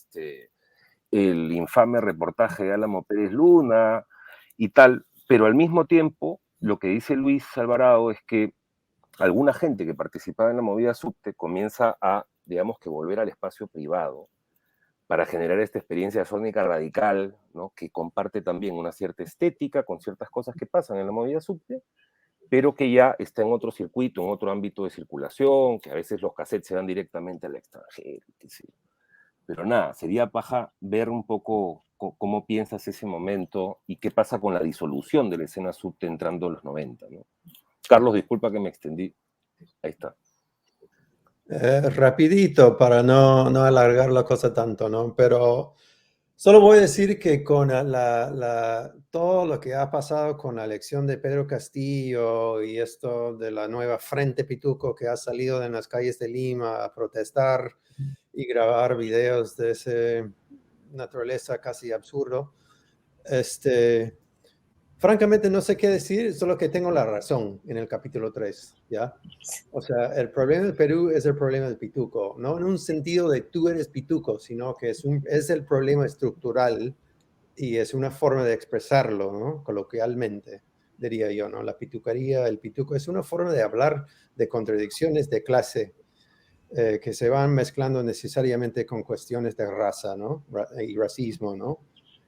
el infame reportaje de Álamo Pérez Luna y tal, pero al mismo tiempo, lo que dice Luis Alvarado es que alguna gente que participaba en la movida subte comienza a, digamos, que volver al espacio privado para generar esta experiencia sónica radical, ¿no? Que comparte también una cierta estética con ciertas cosas que pasan en la movida subte, pero que ya está en otro circuito, en otro ámbito de circulación, que a veces los cassettes se van directamente al extranjero, qué sé yo. Pero nada, sería paja ver un poco cómo piensas ese momento y qué pasa con la disolución de la escena subte entrando en los 90, ¿no? Carlos, disculpa que me extendí. Ahí está. Rapidito para no alargar la cosa tanto, ¿no? Pero solo voy a decir que con todo lo que ha pasado con la elección de Pedro Castillo y esto de la nueva Frente Pituco que ha salido en las calles de Lima a protestar y grabar videos de esa naturaleza casi absurdo, francamente no sé qué decir, solo que tengo la razón en el capítulo 3, ¿ya? O sea, el problema del Perú es el problema del pituco, no en un sentido de tú eres pituco, sino que es el problema estructural y es una forma de expresarlo, ¿no? Coloquialmente, diría yo, ¿no? La pitucaría, el pituco, es una forma de hablar de contradicciones de clase que se van mezclando necesariamente con cuestiones de raza, ¿no? Y racismo, ¿no?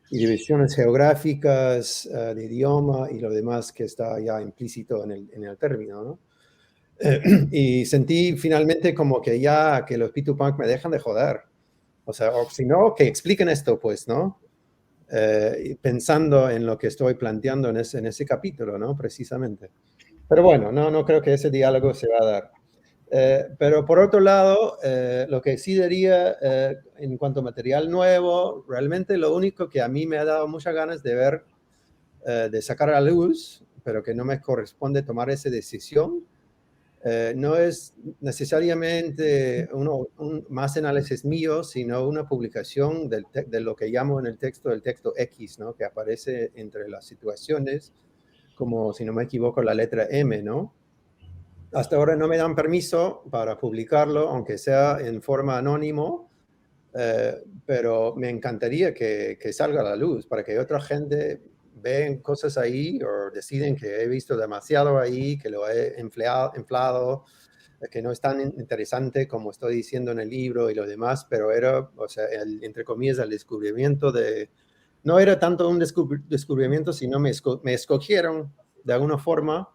Y divisiones geográficas, de idioma y lo demás que está ya implícito en el término, ¿no? Y sentí finalmente como que ya que los P2Punk me dejan de joder. O sea, o si no, que expliquen esto, pues, ¿no? Pensando en lo que estoy planteando en ese capítulo, ¿no? Precisamente. Pero bueno, no creo que ese diálogo se va a dar. Pero por otro lado, lo que sí diría en cuanto a material nuevo, realmente lo único que a mí me ha dado muchas ganas de ver, de sacar a la luz, pero que no me corresponde tomar esa decisión, no es necesariamente más análisis mío, sino una publicación de lo que llamo en el texto X, ¿no? Que aparece entre las situaciones, como si no me equivoco la letra M, ¿no? Hasta ahora no me dan permiso para publicarlo, aunque sea en forma anónimo, pero me encantaría que salga a la luz para que otra gente vea cosas ahí o deciden que he visto demasiado ahí, que lo he inflado, que no es tan interesante como estoy diciendo en el libro y lo demás, pero era, o sea, entre comillas, el descubrimiento no era tanto un descubrimiento, sino me escogieron de alguna forma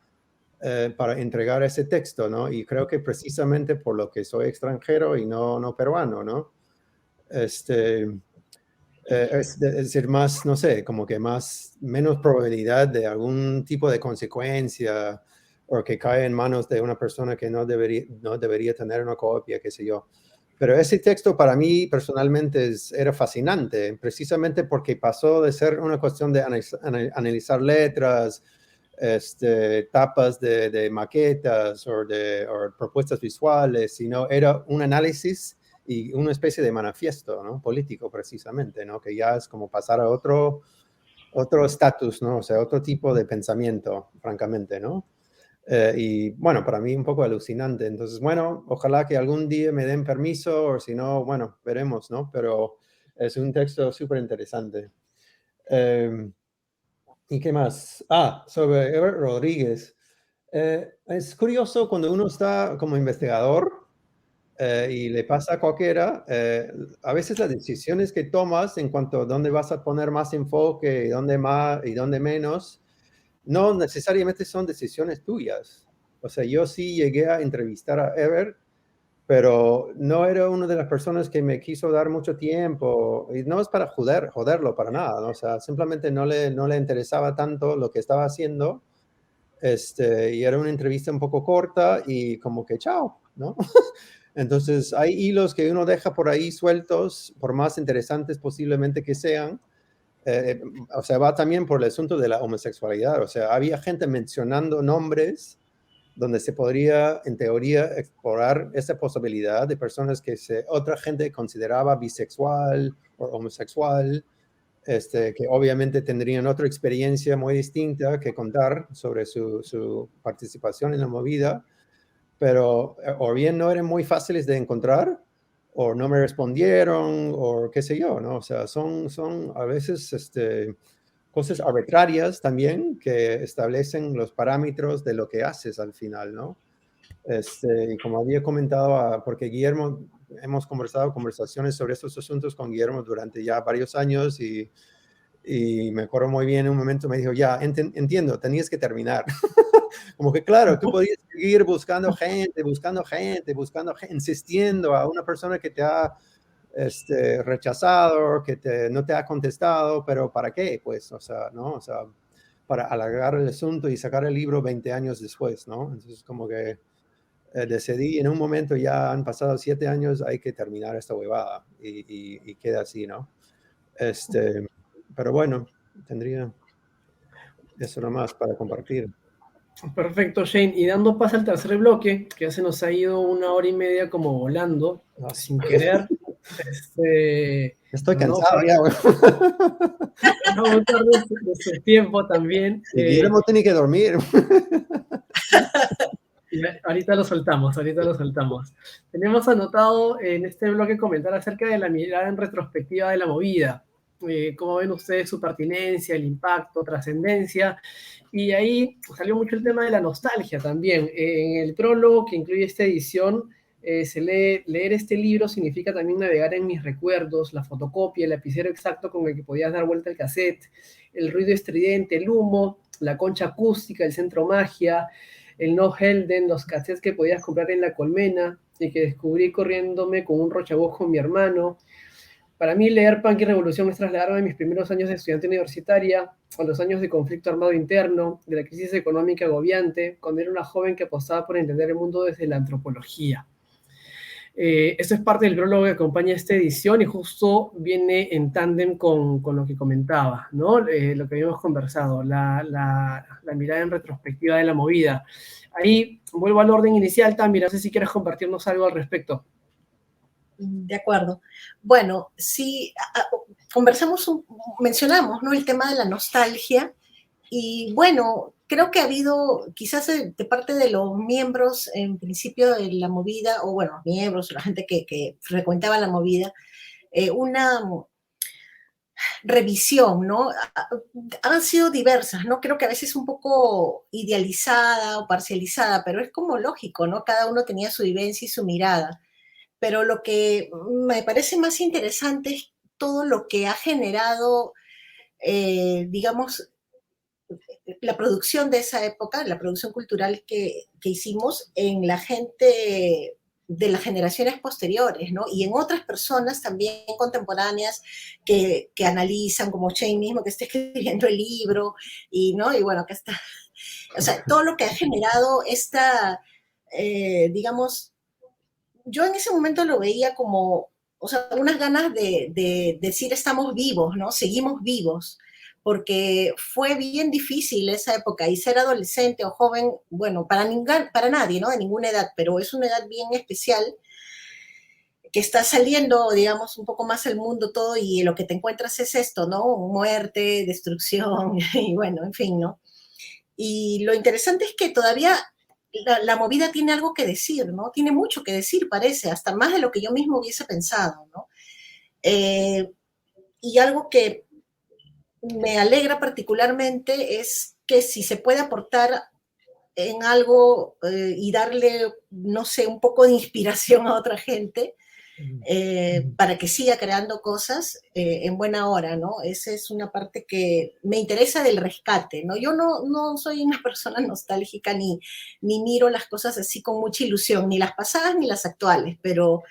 para entregar ese texto, ¿no? Y creo que precisamente por lo que soy extranjero y no peruano, ¿no? Es decir, más, no sé, como que menos probabilidad de algún tipo de consecuencia o que cae en manos de una persona que no debería tener una copia, qué sé yo. Pero ese texto para mí personalmente era fascinante, precisamente porque pasó de ser una cuestión de analizar letras, tapas de maquetas o propuestas visuales, sino era un análisis y una especie de manifiesto, ¿no? Político precisamente, ¿no? Que ya es como pasar a otro estatus, ¿no? O sea, otro tipo de pensamiento, francamente, ¿no? Y bueno, para mí un poco alucinante. Entonces, bueno, ojalá que algún día me den permiso o si no, bueno, veremos, ¿no? Pero es un texto súper interesante. ¿Y qué más? Sobre Ebert Rodríguez. Es curioso cuando uno está como investigador y le pasa a cualquiera, a veces las decisiones que tomas en cuanto a dónde vas a poner más enfoque y dónde más y dónde menos, no necesariamente son decisiones tuyas. O sea, yo sí llegué a entrevistar a Ebert, pero no era una de las personas que me quiso dar mucho tiempo, y no es para joderlo para nada, ¿no? O sea, simplemente no le interesaba tanto lo que estaba haciendo, y era una entrevista un poco corta y como que chao, ¿no? Entonces hay hilos que uno deja por ahí sueltos, por más interesantes posiblemente que sean. O sea, va también por el asunto de la homosexualidad. O sea, había gente mencionando nombres donde se podría, en teoría, explorar esa posibilidad de personas que otra gente consideraba bisexual o homosexual, que obviamente tendrían otra experiencia muy distinta que contar sobre su participación en la movida, pero o bien no eran muy fáciles de encontrar, o no me respondieron, o qué sé yo, ¿no? O sea, son a veces cosas arbitrarias también que establecen los parámetros de lo que haces al final, ¿no? Y como había comentado, porque Guillermo, hemos conversaciones sobre estos asuntos con Guillermo durante ya varios años y me acuerdo muy bien, en un momento me dijo, ya, entiendo, tenías que terminar. Como que, claro, tú podías seguir buscando gente, insistiendo a una persona que te ha rechazado, que no te ha contestado, pero ¿para qué? Pues, o sea, ¿no? O sea, para alargar el asunto y sacar el libro 20 años después, ¿no? Entonces, como que decidí, en un momento ya han pasado 7 años, hay que terminar esta huevada y queda así, ¿no? Pero bueno, tendría eso nomás para compartir. Perfecto, Shane. Y dando paso al tercer bloque, que ya se nos ha ido 1 hora y media como volando, sin querer. Estoy no, cansado ya, güey. No abusar de su tiempo también. Y Guillermo tiene que dormir. Ahorita lo soltamos. Tenemos anotado en este bloque comentar acerca de la mirada en retrospectiva de la movida. Cómo ven ustedes su pertinencia, el impacto, trascendencia. Y ahí salió mucho el tema de la nostalgia también. En el prólogo que incluye esta edición, se lee, leer este libro significa también navegar en mis recuerdos, la fotocopia, el lapicero exacto con el que podías dar vuelta el cassette, el ruido estridente, el humo, la concha acústica, el centro magia, el No Helden, los cassettes que podías comprar en la colmena y que descubrí corriéndome con un rochabos con mi hermano. Para mí, leer Punk y Revolución es trasladarme a mis primeros años de estudiante universitaria, a los años de conflicto armado interno, de la crisis económica agobiante, cuando era una joven que apostaba por entender el mundo desde la antropología. Esto es parte del prólogo que acompaña esta edición y justo viene en tándem con lo que comentaba, ¿no? Lo que habíamos conversado, la mirada en retrospectiva de la movida. Ahí vuelvo al orden inicial, Tammy, no sé si quieres compartirnos algo al respecto. De acuerdo. Bueno, sí, mencionamos, ¿no?, el tema de la nostalgia y bueno, creo que ha habido quizás de parte de los miembros en principio de la movida, o bueno, miembros, la gente que frecuentaba la movida, una revisión, ¿no? Han sido diversas, ¿no? Creo que a veces un poco idealizada o parcializada, pero es como lógico, ¿no? Cada uno tenía su vivencia y su mirada. Pero lo que me parece más interesante es todo lo que ha generado, digamos, la producción de esa época, la producción cultural que hicimos en la gente de las generaciones posteriores, ¿no? Y en otras personas también contemporáneas que analizan, como Shane mismo, que está escribiendo el libro, y, ¿no? Y bueno, que está, o sea, todo lo que ha generado esta, digamos, yo en ese momento lo veía como, o sea, unas ganas de decir estamos vivos, ¿no? Seguimos vivos, porque fue bien difícil esa época y ser adolescente o joven, bueno, para nadie, ¿no? De ninguna edad, pero es una edad bien especial que está saliendo, digamos, un poco más al mundo todo y lo que te encuentras es esto, ¿no? Muerte, destrucción y bueno, en fin, ¿no? Y lo interesante es que todavía la movida tiene algo que decir, ¿no? Tiene mucho que decir, parece, hasta más de lo que yo mismo hubiese pensado, ¿no? Y algo que me alegra particularmente es que si se puede aportar en algo y darle, no sé, un poco de inspiración a otra gente, para que siga creando cosas en buena hora, ¿no? Esa es una parte que me interesa del rescate, ¿no? Yo no soy una persona nostálgica ni miro las cosas así con mucha ilusión, ni las pasadas ni las actuales, pero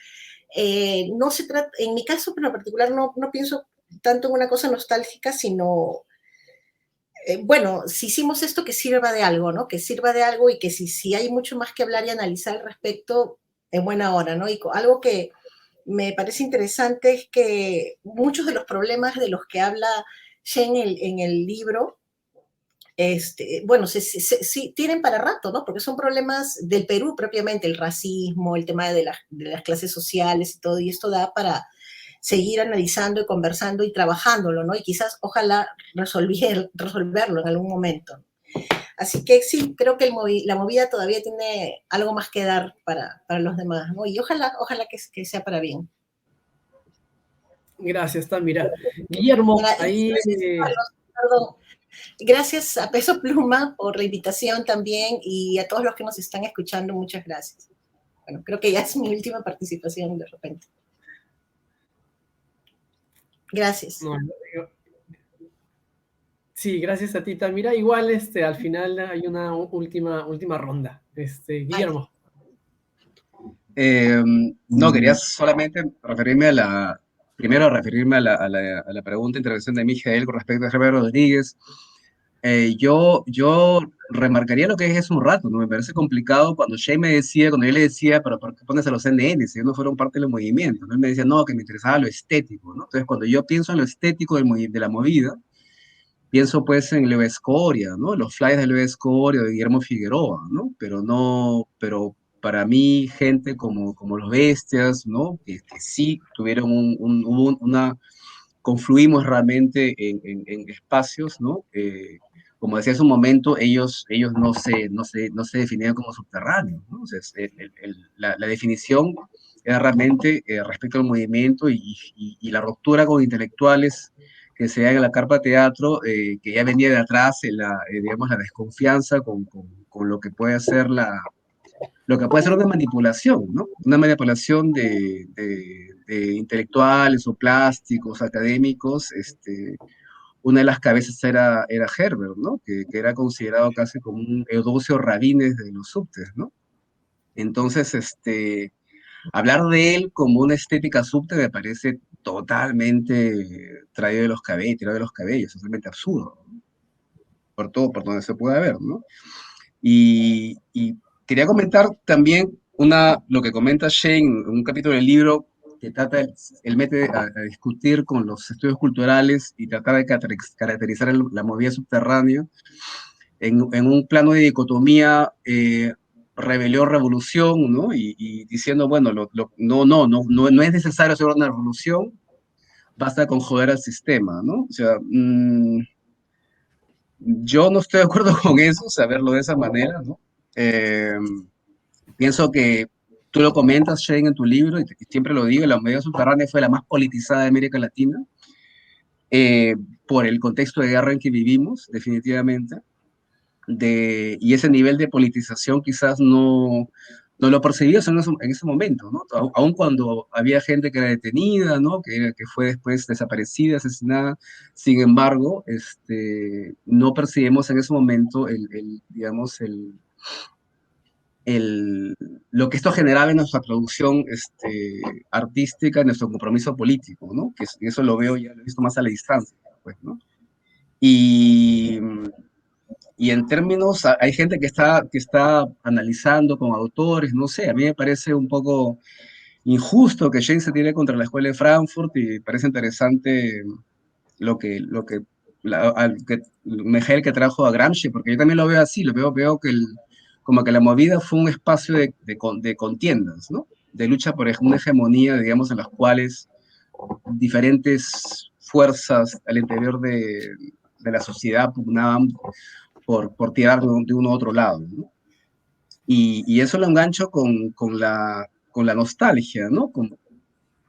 no se trata, en mi caso en particular no pienso tanto en una cosa nostálgica, sino bueno, si hicimos esto, que sirva de algo, ¿no? Que sirva de algo y que si hay mucho más que hablar y analizar al respecto, en buena hora, ¿no? Y algo que me parece interesante es que muchos de los problemas de los que habla Shane en el libro, bueno, sí, tienen para rato, ¿no? Porque son problemas del Perú propiamente, el racismo, el tema de las clases sociales y todo, y esto da para seguir analizando y conversando y trabajándolo, ¿no? Y quizás, ojalá, resolverlo en algún momento. Así que sí, creo que la movida todavía tiene algo más que dar para los demás, ¿no? Y ojalá que sea para bien. Gracias, Tamira. Guillermo, ahí... Gracias, Carlos, perdón. Gracias a Peso Pluma por la invitación también, y a todos los que nos están escuchando, muchas gracias. Bueno, creo que ya es mi última participación de repente. Gracias. Sí, gracias a ti, Tamira. Igual al final hay una última ronda. Guillermo. No, quería solamente primero referirme a la pregunta de intervención de Mijael con respecto a Herbert Rodríguez. Yo remarcaría lo que dije hace un rato, ¿no? Me parece complicado cuando cuando yo le decía, pero ¿por qué pones a los NN si ellos no fueron parte del movimiento? ¿No? Él me decía, no, que me interesaba lo estético, ¿no? Entonces, cuando yo pienso en lo estético de la movida, pienso pues en Leo Escoria, ¿no? Los flyers de Leo Escoria, de Guillermo Figueroa, ¿no? Pero para mí, gente como los Bestias, ¿no? Que sí tuvieron confluimos realmente en espacios, ¿no? Como decía hace un momento, ellos no se definían como subterráneos, ¿no? O sea, la definición era realmente respecto al movimiento y la ruptura con intelectuales que se da en la carpa teatro, que ya venía de atrás, digamos, la desconfianza con lo que puede ser una manipulación, ¿no? Una manipulación de intelectuales o plásticos, académicos. Una de las cabezas era Herbert, ¿no? Que era considerado casi como un Eudoxio Rabines de los subtes, ¿no? Entonces, hablar de él como una estética subte me parece totalmente tirado de los cabellos, totalmente absurdo, ¿no? Por donde se puede ver, ¿no? Y quería comentar también lo que comenta Shane en un capítulo del libro que él mete a discutir con los estudios culturales y tratar de caracterizar la movida subterránea en un plano de dicotomía rebelión-revolución, ¿no? Y diciendo, bueno, no es necesario hacer una revolución, basta con joder al sistema, ¿no? O sea, yo no estoy de acuerdo con eso, saberlo de esa manera, ¿no? Eh, Pienso que tú lo comentas, Shane, en tu libro, y siempre lo digo, la movida subterránea fue la más politizada de América Latina, eh, por el contexto de guerra en que vivimos, definitivamente, y ese nivel de politización quizás no lo percibías en ese momento, ¿no? Aun cuando había gente que era detenida, ¿no? Que fue después desaparecida, asesinada, sin embargo, no percibimos en ese momento digamos, lo que esto generaba en nuestra producción artística, en nuestro compromiso político, ¿no? Que eso lo veo ya, lo he visto más a la distancia, pues, ¿no? Y en términos, hay gente que está analizando con autores, no sé, a mí me parece un poco injusto que Shane se tire contra la escuela de Frankfurt y parece interesante que Mejel que trajo a Gramsci, porque yo también lo veo así, veo que como que la movida fue un espacio de contiendas, ¿no? De lucha por una hegemonía, digamos, en las cuales diferentes fuerzas al interior de la sociedad pugnaban por tirar de uno a otro lado, ¿no? Y eso lo engancho con la nostalgia, ¿no?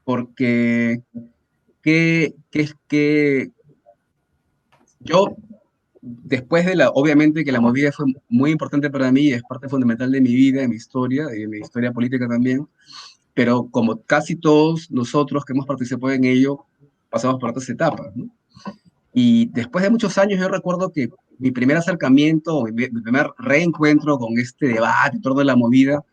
Porque que yo, después obviamente que la movida fue muy importante para mí, es parte fundamental de mi vida, de mi historia política también, pero como casi todos nosotros que hemos participado en ello, pasamos por otras etapas, ¿no? Y después de muchos años yo recuerdo que mi primer acercamiento, mi primer reencuentro con este debate, toda la movida,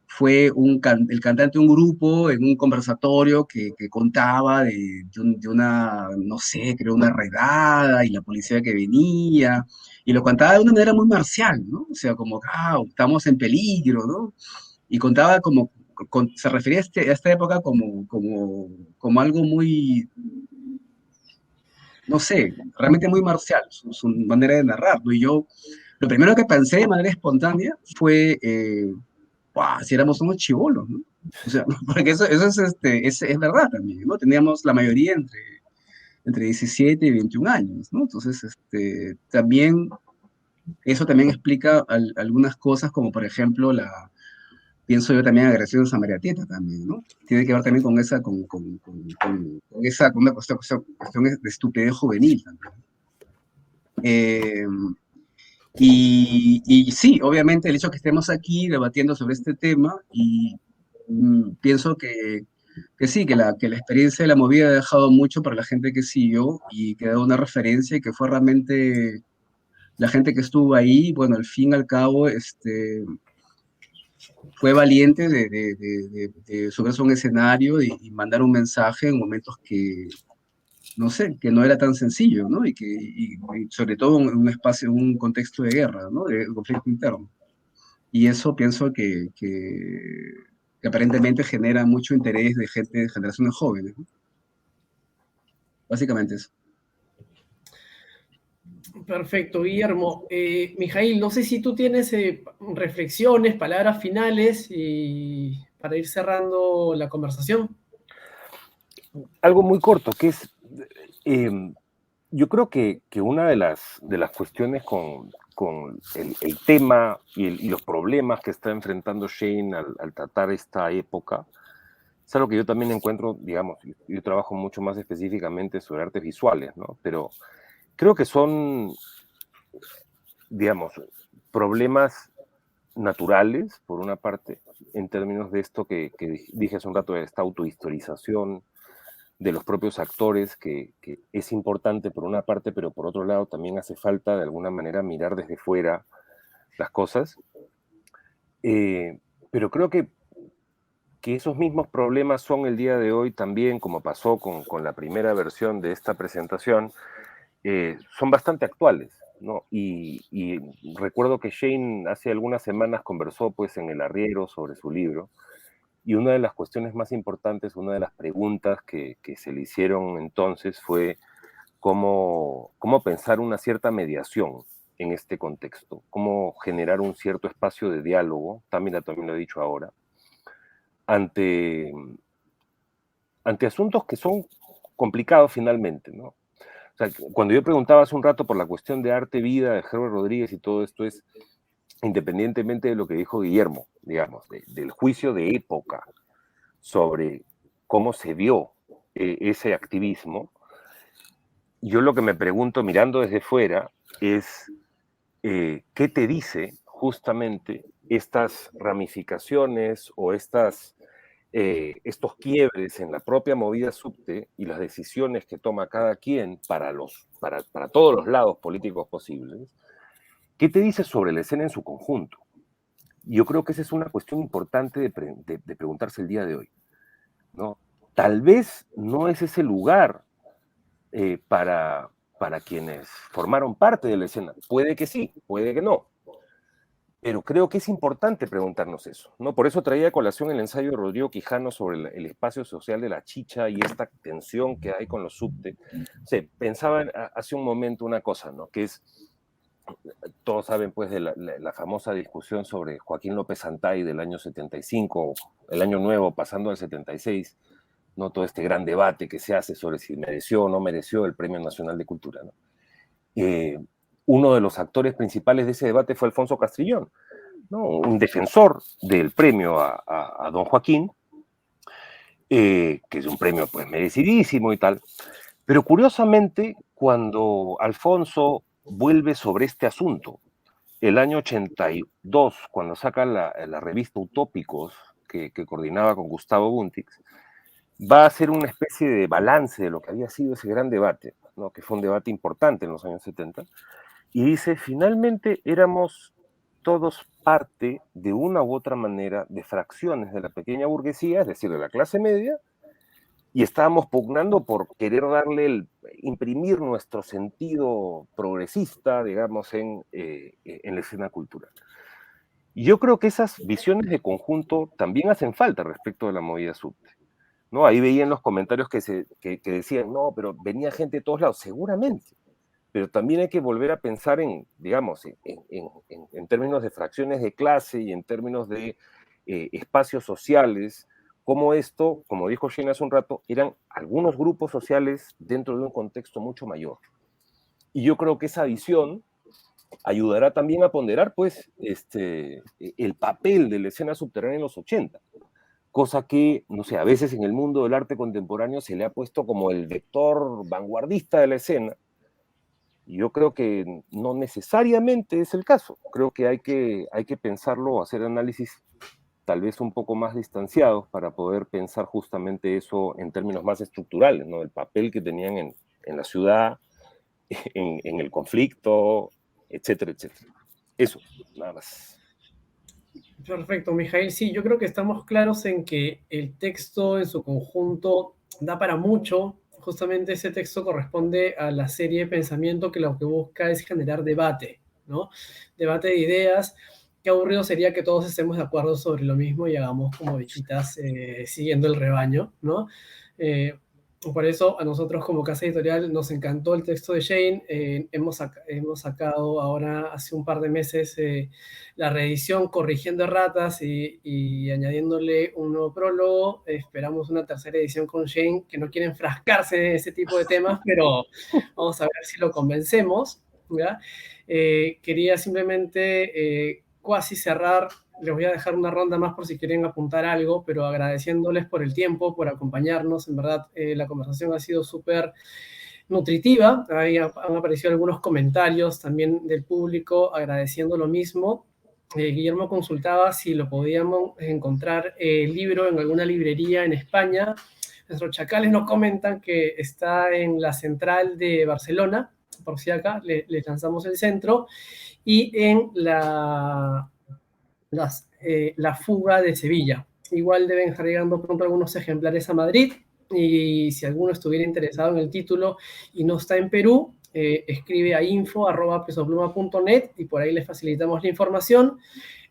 fue el cantante de un grupo en un conversatorio que contaba de una, no sé, creo una redada y la policía que venía, y lo contaba de una manera muy marcial, ¿no? O sea, como, estamos en peligro, ¿no? Y contaba como, se refería a esta época como algo muy, no sé, realmente muy marcial, su manera de narrarlo. Y yo, lo primero que pensé de manera espontánea fue, ¡guau! Si éramos unos chibolos, ¿no? O sea, porque eso es verdad también, ¿no? Teníamos la mayoría entre 17 y 21 años, ¿no? Entonces, también, eso también explica algunas cosas, como por ejemplo, pienso yo también agresiones a María Tieta también, ¿no? Tiene que ver también con esa, con una cuestión de estupidez juvenil también. Y sí, obviamente el hecho que estemos aquí debatiendo sobre este tema y pienso que sí, que la experiencia de la movida ha dejado mucho para la gente que siguió y que ha dado una referencia y que fue realmente la gente que estuvo ahí, bueno, al fin y al cabo, fue valiente de subirse a un escenario y mandar un mensaje en momentos que, no sé, que no era tan sencillo, ¿no? Y sobre todo en un espacio, en un contexto de guerra, ¿no? De conflicto interno. Y eso pienso que aparentemente genera mucho interés de gente de generaciones jóvenes, ¿no? Básicamente eso. Perfecto, Guillermo. Mijail, no sé si tú tienes reflexiones, palabras finales y para ir cerrando la conversación. Algo muy corto, que es, yo creo que una de las cuestiones con el tema y los problemas que está enfrentando Shane al tratar esta época, es algo que yo también encuentro, digamos, yo trabajo mucho más específicamente sobre artes visuales, ¿no? Pero creo que son, digamos, problemas naturales, por una parte, en términos de esto que dije hace un rato, de esta autohistorización de los propios actores, que es importante por una parte, pero por otro lado también hace falta de alguna manera mirar desde fuera las cosas. Pero creo que esos mismos problemas son el día de hoy también, como pasó con la primera versión de esta presentación, son bastante actuales, ¿no? Y recuerdo que Shane hace algunas semanas conversó pues en El Arriero sobre su libro, y una de las cuestiones más importantes, una de las preguntas que se le hicieron entonces fue cómo pensar una cierta mediación en este contexto, cómo generar un cierto espacio de diálogo, también lo he dicho ahora, ante asuntos que son complicados finalmente, ¿no? O sea, cuando yo preguntaba hace un rato por la cuestión de arte, vida, de Herbert Rodríguez y todo esto, es independientemente de lo que dijo Guillermo, digamos, del juicio de época sobre cómo se vio ese activismo, yo lo que me pregunto mirando desde fuera es qué te dice justamente estas ramificaciones o estos quiebres en la propia movida subte y las decisiones que toma cada quien para todos los lados políticos posibles. ¿Qué te dice sobre la escena en su conjunto? Yo creo que esa es una cuestión importante de preguntarse el día de hoy, ¿no? Tal vez no es ese lugar para quienes formaron parte de la escena. Puede que sí, puede que no. Pero creo que es importante preguntarnos eso, ¿no? Por eso traía a colación el ensayo de Rodrigo Quijano sobre el espacio social de la chicha y esta tensión que hay con los subte. O sea, pensaba hace un momento una cosa, ¿no? Que es, todos saben pues de la famosa discusión sobre Joaquín López Santay del año 75, el año nuevo pasando al 76, ¿no? Todo este gran debate que se hace sobre si mereció o no mereció el Premio Nacional de Cultura, ¿no? Uno de los actores principales de ese debate fue Alfonso Castrillón, ¿no? Un defensor del premio a don Joaquín, que es un premio pues merecidísimo y tal. Pero curiosamente, cuando Alfonso vuelve sobre este asunto, el año 82, cuando saca la revista Utópicos, que coordinaba con Gustavo Buntix, va a hacer una especie de balance de lo que había sido ese gran debate, ¿no? Que fue un debate importante en los años 70, y dice, finalmente éramos todos parte, de una u otra manera, de fracciones de la pequeña burguesía, es decir, de la clase media, y estábamos pugnando por querer imprimir nuestro sentido progresista, digamos, en la escena cultural. Y yo creo que esas visiones de conjunto también hacen falta respecto de la movida subte, ¿no? Ahí veía en los comentarios que decían, no, pero venía gente de todos lados, seguramente, pero también hay que volver a pensar en, digamos, en términos de fracciones de clase y en términos de espacios sociales, como esto, como dijo Shane hace un rato, eran algunos grupos sociales dentro de un contexto mucho mayor. Y yo creo que esa visión ayudará también a ponderar, pues, el papel de la escena subterránea en los 80, cosa que, no sé, a veces en el mundo del arte contemporáneo se le ha puesto como el vector vanguardista de la escena, y yo creo que no necesariamente es el caso. Creo que hay que pensarlo, hacer análisis tal vez un poco más distanciados para poder pensar justamente eso en términos más estructurales, ¿no? El papel que tenían en la ciudad, en el conflicto, etcétera, etcétera. Eso, nada más. Perfecto, Mijail. Sí, yo creo que estamos claros en que el texto en su conjunto da para mucho. Justamente ese texto corresponde a la serie de pensamiento que lo que busca es generar debate, ¿no? Debate de ideas. Qué aburrido sería que todos estemos de acuerdo sobre lo mismo y hagamos como ovejitas siguiendo el rebaño, ¿no? Por eso a nosotros como casa editorial nos encantó el texto de Shane. Hemos sacado ahora hace un par de meses la reedición corrigiendo erratas y añadiéndole un nuevo prólogo. Esperamos una tercera edición con Shane, que no quiere enfrascarse en ese tipo de temas, pero vamos a ver si lo convencemos, ¿ya? Quería simplemente casi cerrar. Les voy a dejar una ronda más por si quieren apuntar algo, pero agradeciéndoles por el tiempo, por acompañarnos. En verdad, la conversación ha sido súper nutritiva. Ahí han aparecido algunos comentarios también del público agradeciendo lo mismo. Guillermo consultaba si lo podíamos encontrar el libro en alguna librería en España. Nuestros chacales nos comentan que está en la central de Barcelona, por si acá les lanzamos el centro, y en la fuga de Sevilla. Igual deben estar llegando pronto algunos ejemplares a Madrid, y si alguno estuviera interesado en el título y no está en Perú, escribe a info@pesopluma.net y por ahí les facilitamos la información.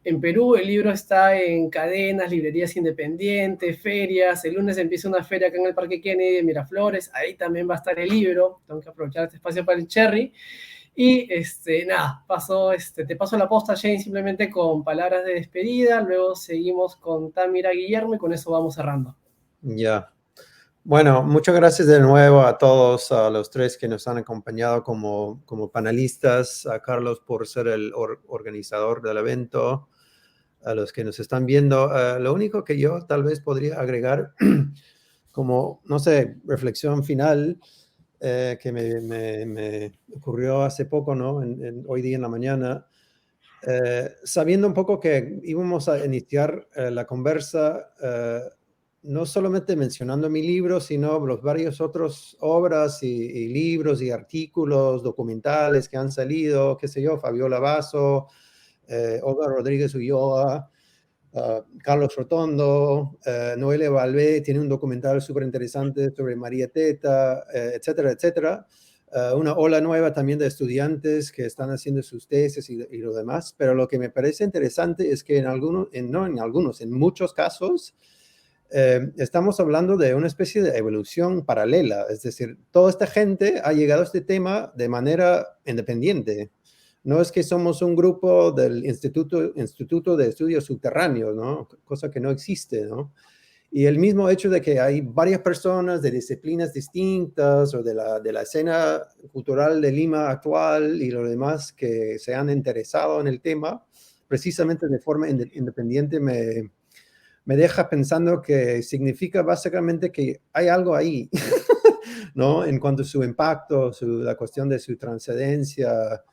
En Perú el libro está en cadenas, librerías independientes, ferias. El lunes empieza una feria acá en el Parque Kennedy de Miraflores, ahí también va a estar el libro. Tengo que aprovechar este espacio para el cherry. Y nada, te paso la posta, Jane, simplemente con palabras de despedida. Luego seguimos con Tamira, Guillermo, y con eso vamos cerrando. Ya. Bueno, muchas gracias de nuevo a todos, a los tres que nos han acompañado como panelistas, a Carlos por ser el organizador del evento, a los que nos están viendo. Lo único que yo tal vez podría agregar como, no sé, reflexión final, que me ocurrió hace poco, ¿no? Hoy día en la mañana, sabiendo un poco que íbamos a iniciar la conversa, no solamente mencionando mi libro, sino los varios otros obras y libros y artículos documentales que han salido, qué sé yo, Fabiola Basso, Olga Rodríguez Ulloa, Carlos Rotondo, Noelia Valvé tiene un documental súper interesante sobre María Teta, etcétera, etcétera. Una ola nueva también de estudiantes que están haciendo sus tesis y lo demás. Pero lo que me parece interesante es que en muchos casos, estamos hablando de una especie de evolución paralela. Es decir, toda esta gente ha llegado a este tema de manera independiente. No es que somos un grupo del Instituto de Estudios Subterráneos, ¿no? Cosa que no existe, ¿no? Y el mismo hecho de que hay varias personas de disciplinas distintas o de la escena cultural de Lima actual y lo demás que se han interesado en el tema, precisamente de forma independiente, me deja pensando que significa básicamente que hay algo ahí, ¿no? En cuanto a su impacto, la cuestión de su trascendencia,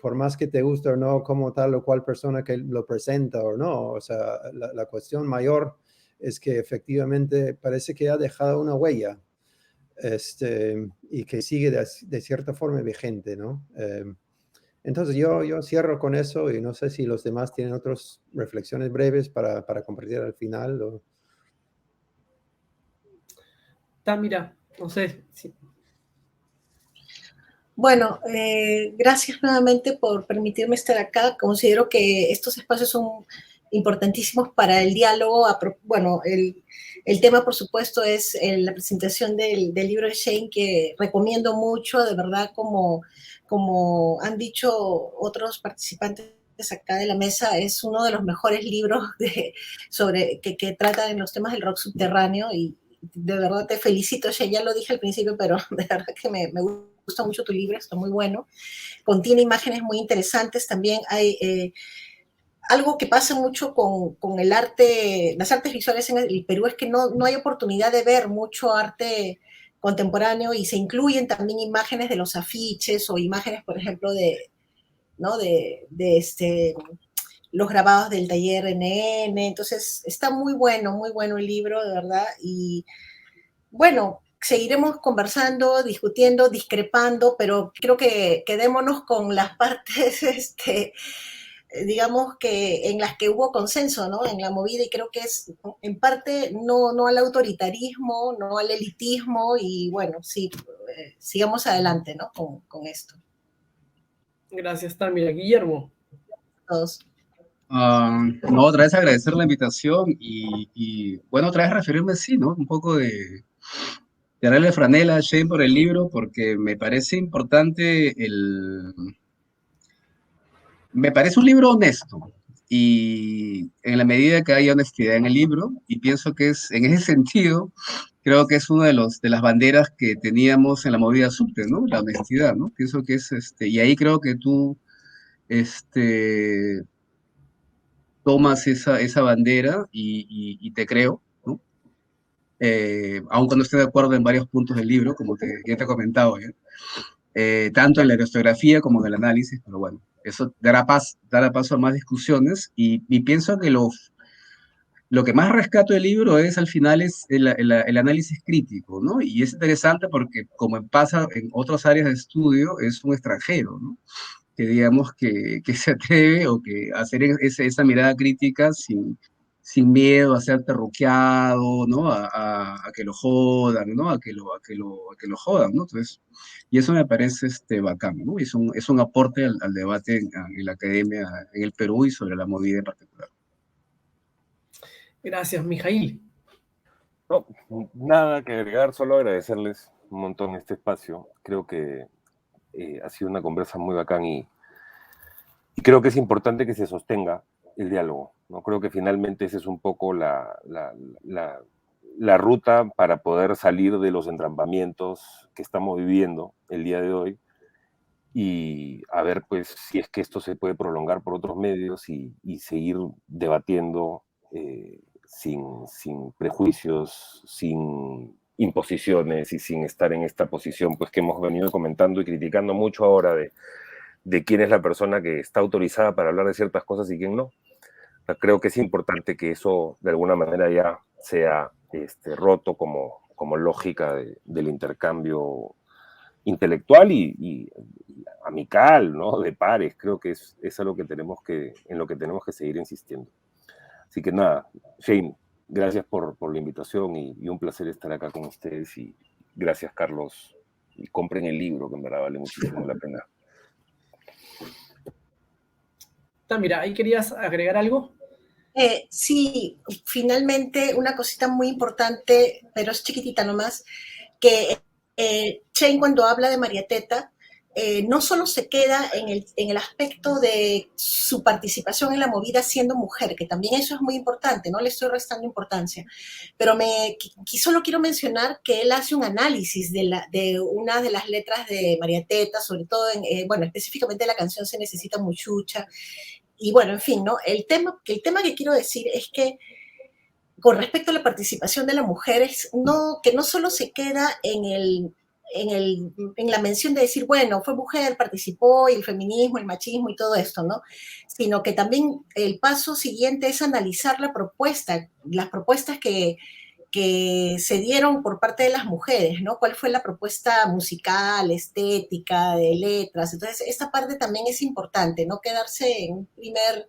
por más que te guste o no como tal o cual persona que lo presenta o no. O sea, la cuestión mayor es que efectivamente parece que ha dejado una huella, y que sigue de cierta forma vigente, ¿no? Entonces yo cierro con eso y no sé si los demás tienen otras reflexiones breves para compartir al final. Tamira, no sé. Bueno, gracias nuevamente por permitirme estar acá. Considero que estos espacios son importantísimos para el diálogo. Bueno, el tema, por supuesto, es la presentación del libro de Shane, que recomiendo mucho, de verdad, como han dicho otros participantes acá de la mesa, es uno de los mejores libros que tratan los temas del rock subterráneo, y de verdad te felicito, Shane, ya lo dije al principio, pero de verdad que me gusta mucho tu libro, está muy bueno. Contiene imágenes muy interesantes. También hay algo que pasa mucho con el arte, las artes visuales en el Perú, es que no hay oportunidad de ver mucho arte contemporáneo, y se incluyen también imágenes de los afiches o imágenes, por ejemplo, ¿no? de los grabados del taller NN. Entonces está muy bueno el libro, de verdad. Y bueno, seguiremos conversando, discutiendo, discrepando, pero creo que quedémonos con las partes, digamos, que en las que hubo consenso, ¿no? En la movida, y creo que es, en parte, no al autoritarismo, no al elitismo, y bueno, sí, sigamos adelante, ¿no? Con esto. Gracias, Tamira. Guillermo. Todos. No, otra vez agradecer la invitación y, bueno, otra vez referirme, sí, ¿no? Un poco de darle franela a Shane por el libro, porque me parece importante me parece un libro honesto, y en la medida que haya honestidad en el libro, y pienso que es, en ese sentido, creo que es una de las banderas que teníamos en la movida subte, ¿no? La honestidad, ¿no? Pienso que es, y ahí creo que tú, tomas esa bandera y te creo, ¿no? Aun cuando esté de acuerdo en varios puntos del libro, como ya te he comentado, ¿ya? Tanto en la historiografía como en el análisis, pero bueno, eso dará paso a más discusiones, y pienso que lo que más rescato del libro es, al final, es el análisis crítico, ¿no? Y es interesante porque, como pasa en otras áreas de estudio, es un extranjero, ¿no? Que digamos que se atreve, o que hacer esa mirada crítica sin miedo a ser terruqueado, ¿no? A que lo jodan, ¿no? A que lo jodan, ¿no? Entonces, y eso me parece bacán, ¿no? Es un aporte al debate en la academia en el Perú y sobre la movida en particular. Gracias, Mijail. No, nada que agregar, solo agradecerles un montón este espacio. Creo que ha sido una conversa muy bacán, y creo que es importante que se sostenga el diálogo, ¿no? Creo que finalmente esa es un poco la ruta para poder salir de los entrampamientos que estamos viviendo el día de hoy, y a ver, pues, si es que esto se puede prolongar por otros medios, y seguir debatiendo sin prejuicios, sin imposiciones, y sin estar en esta posición, pues, que hemos venido comentando y criticando mucho ahora, de quién es la persona que está autorizada para hablar de ciertas cosas y quién no. O sea, creo que es importante que eso de alguna manera ya sea roto como lógica del intercambio intelectual y amical, ¿no? De pares. Creo que es algo en lo que tenemos que seguir insistiendo. Así que nada, Shane, gracias por la invitación, y un placer estar acá con ustedes, y gracias, Carlos, y compren el libro, que en verdad vale muchísimo la pena. Tamira, ¿ahí querías agregar algo? Sí, finalmente una cosita muy importante, pero es chiquitita nomás, que Shane, cuando habla de Mariateta, no solo se queda en el aspecto de su participación en la movida siendo mujer, que también eso es muy importante, no le estoy restando importancia, pero solo quiero mencionar que él hace un análisis de una de las letras de Mariateta, sobre todo, bueno, específicamente la canción Se Necesita Muchucha. Y bueno, en fin, ¿no? El tema que quiero decir es que, con respecto a la participación de las mujeres, que no solo se queda en en la mención de decir, bueno, fue mujer, participó, y el feminismo, el machismo y todo esto, ¿no? Sino que también el paso siguiente es analizar la propuesta, las propuestas que se dieron por parte de las mujeres, ¿no? ¿Cuál fue la propuesta musical, estética, de letras? Entonces, esta parte también es importante, no quedarse en un primer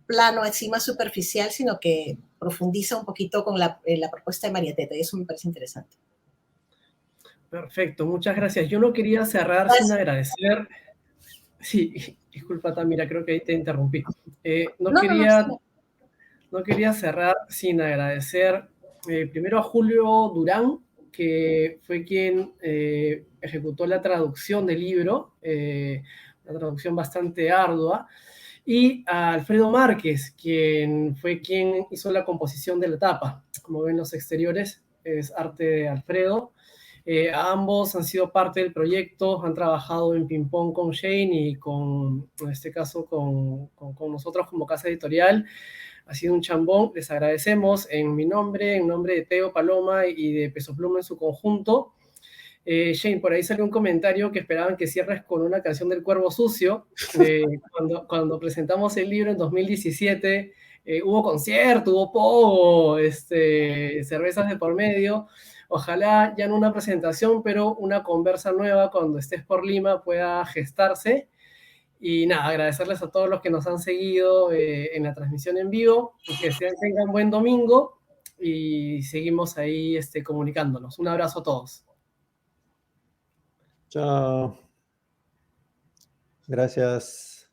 plano así más superficial, sino que profundiza un poquito con la propuesta de María Teta, y eso me parece interesante. Perfecto, muchas gracias. Yo no quería cerrar sin agradecer. Sí, disculpa, Tamira, creo que ahí te interrumpí. No quería cerrar sin agradecer primero a Julio Durán, que fue quien ejecutó la traducción del libro, una traducción bastante ardua, y a Alfredo Márquez, quien fue quien hizo la composición de la tapa. Como ven los exteriores, es arte de Alfredo. Ambos han sido parte del proyecto, han trabajado en ping-pong con Shane y en este caso con nosotros como casa editorial. Ha sido un chambón, les agradecemos en mi nombre, en nombre de Teo Paloma y de Peso Pluma en su conjunto. Shane, por ahí salió un comentario que esperaban que cierres con una canción del Cuervo Sucio. Cuando presentamos el libro en 2017, hubo concierto, hubo pogo, cervezas de por medio. Ojalá ya no una presentación, pero una conversa nueva cuando estés por Lima pueda gestarse. Y nada, agradecerles a todos los que nos han seguido en la transmisión en vivo, que tengan buen domingo y seguimos ahí comunicándonos. Un abrazo a todos. Chao. Gracias.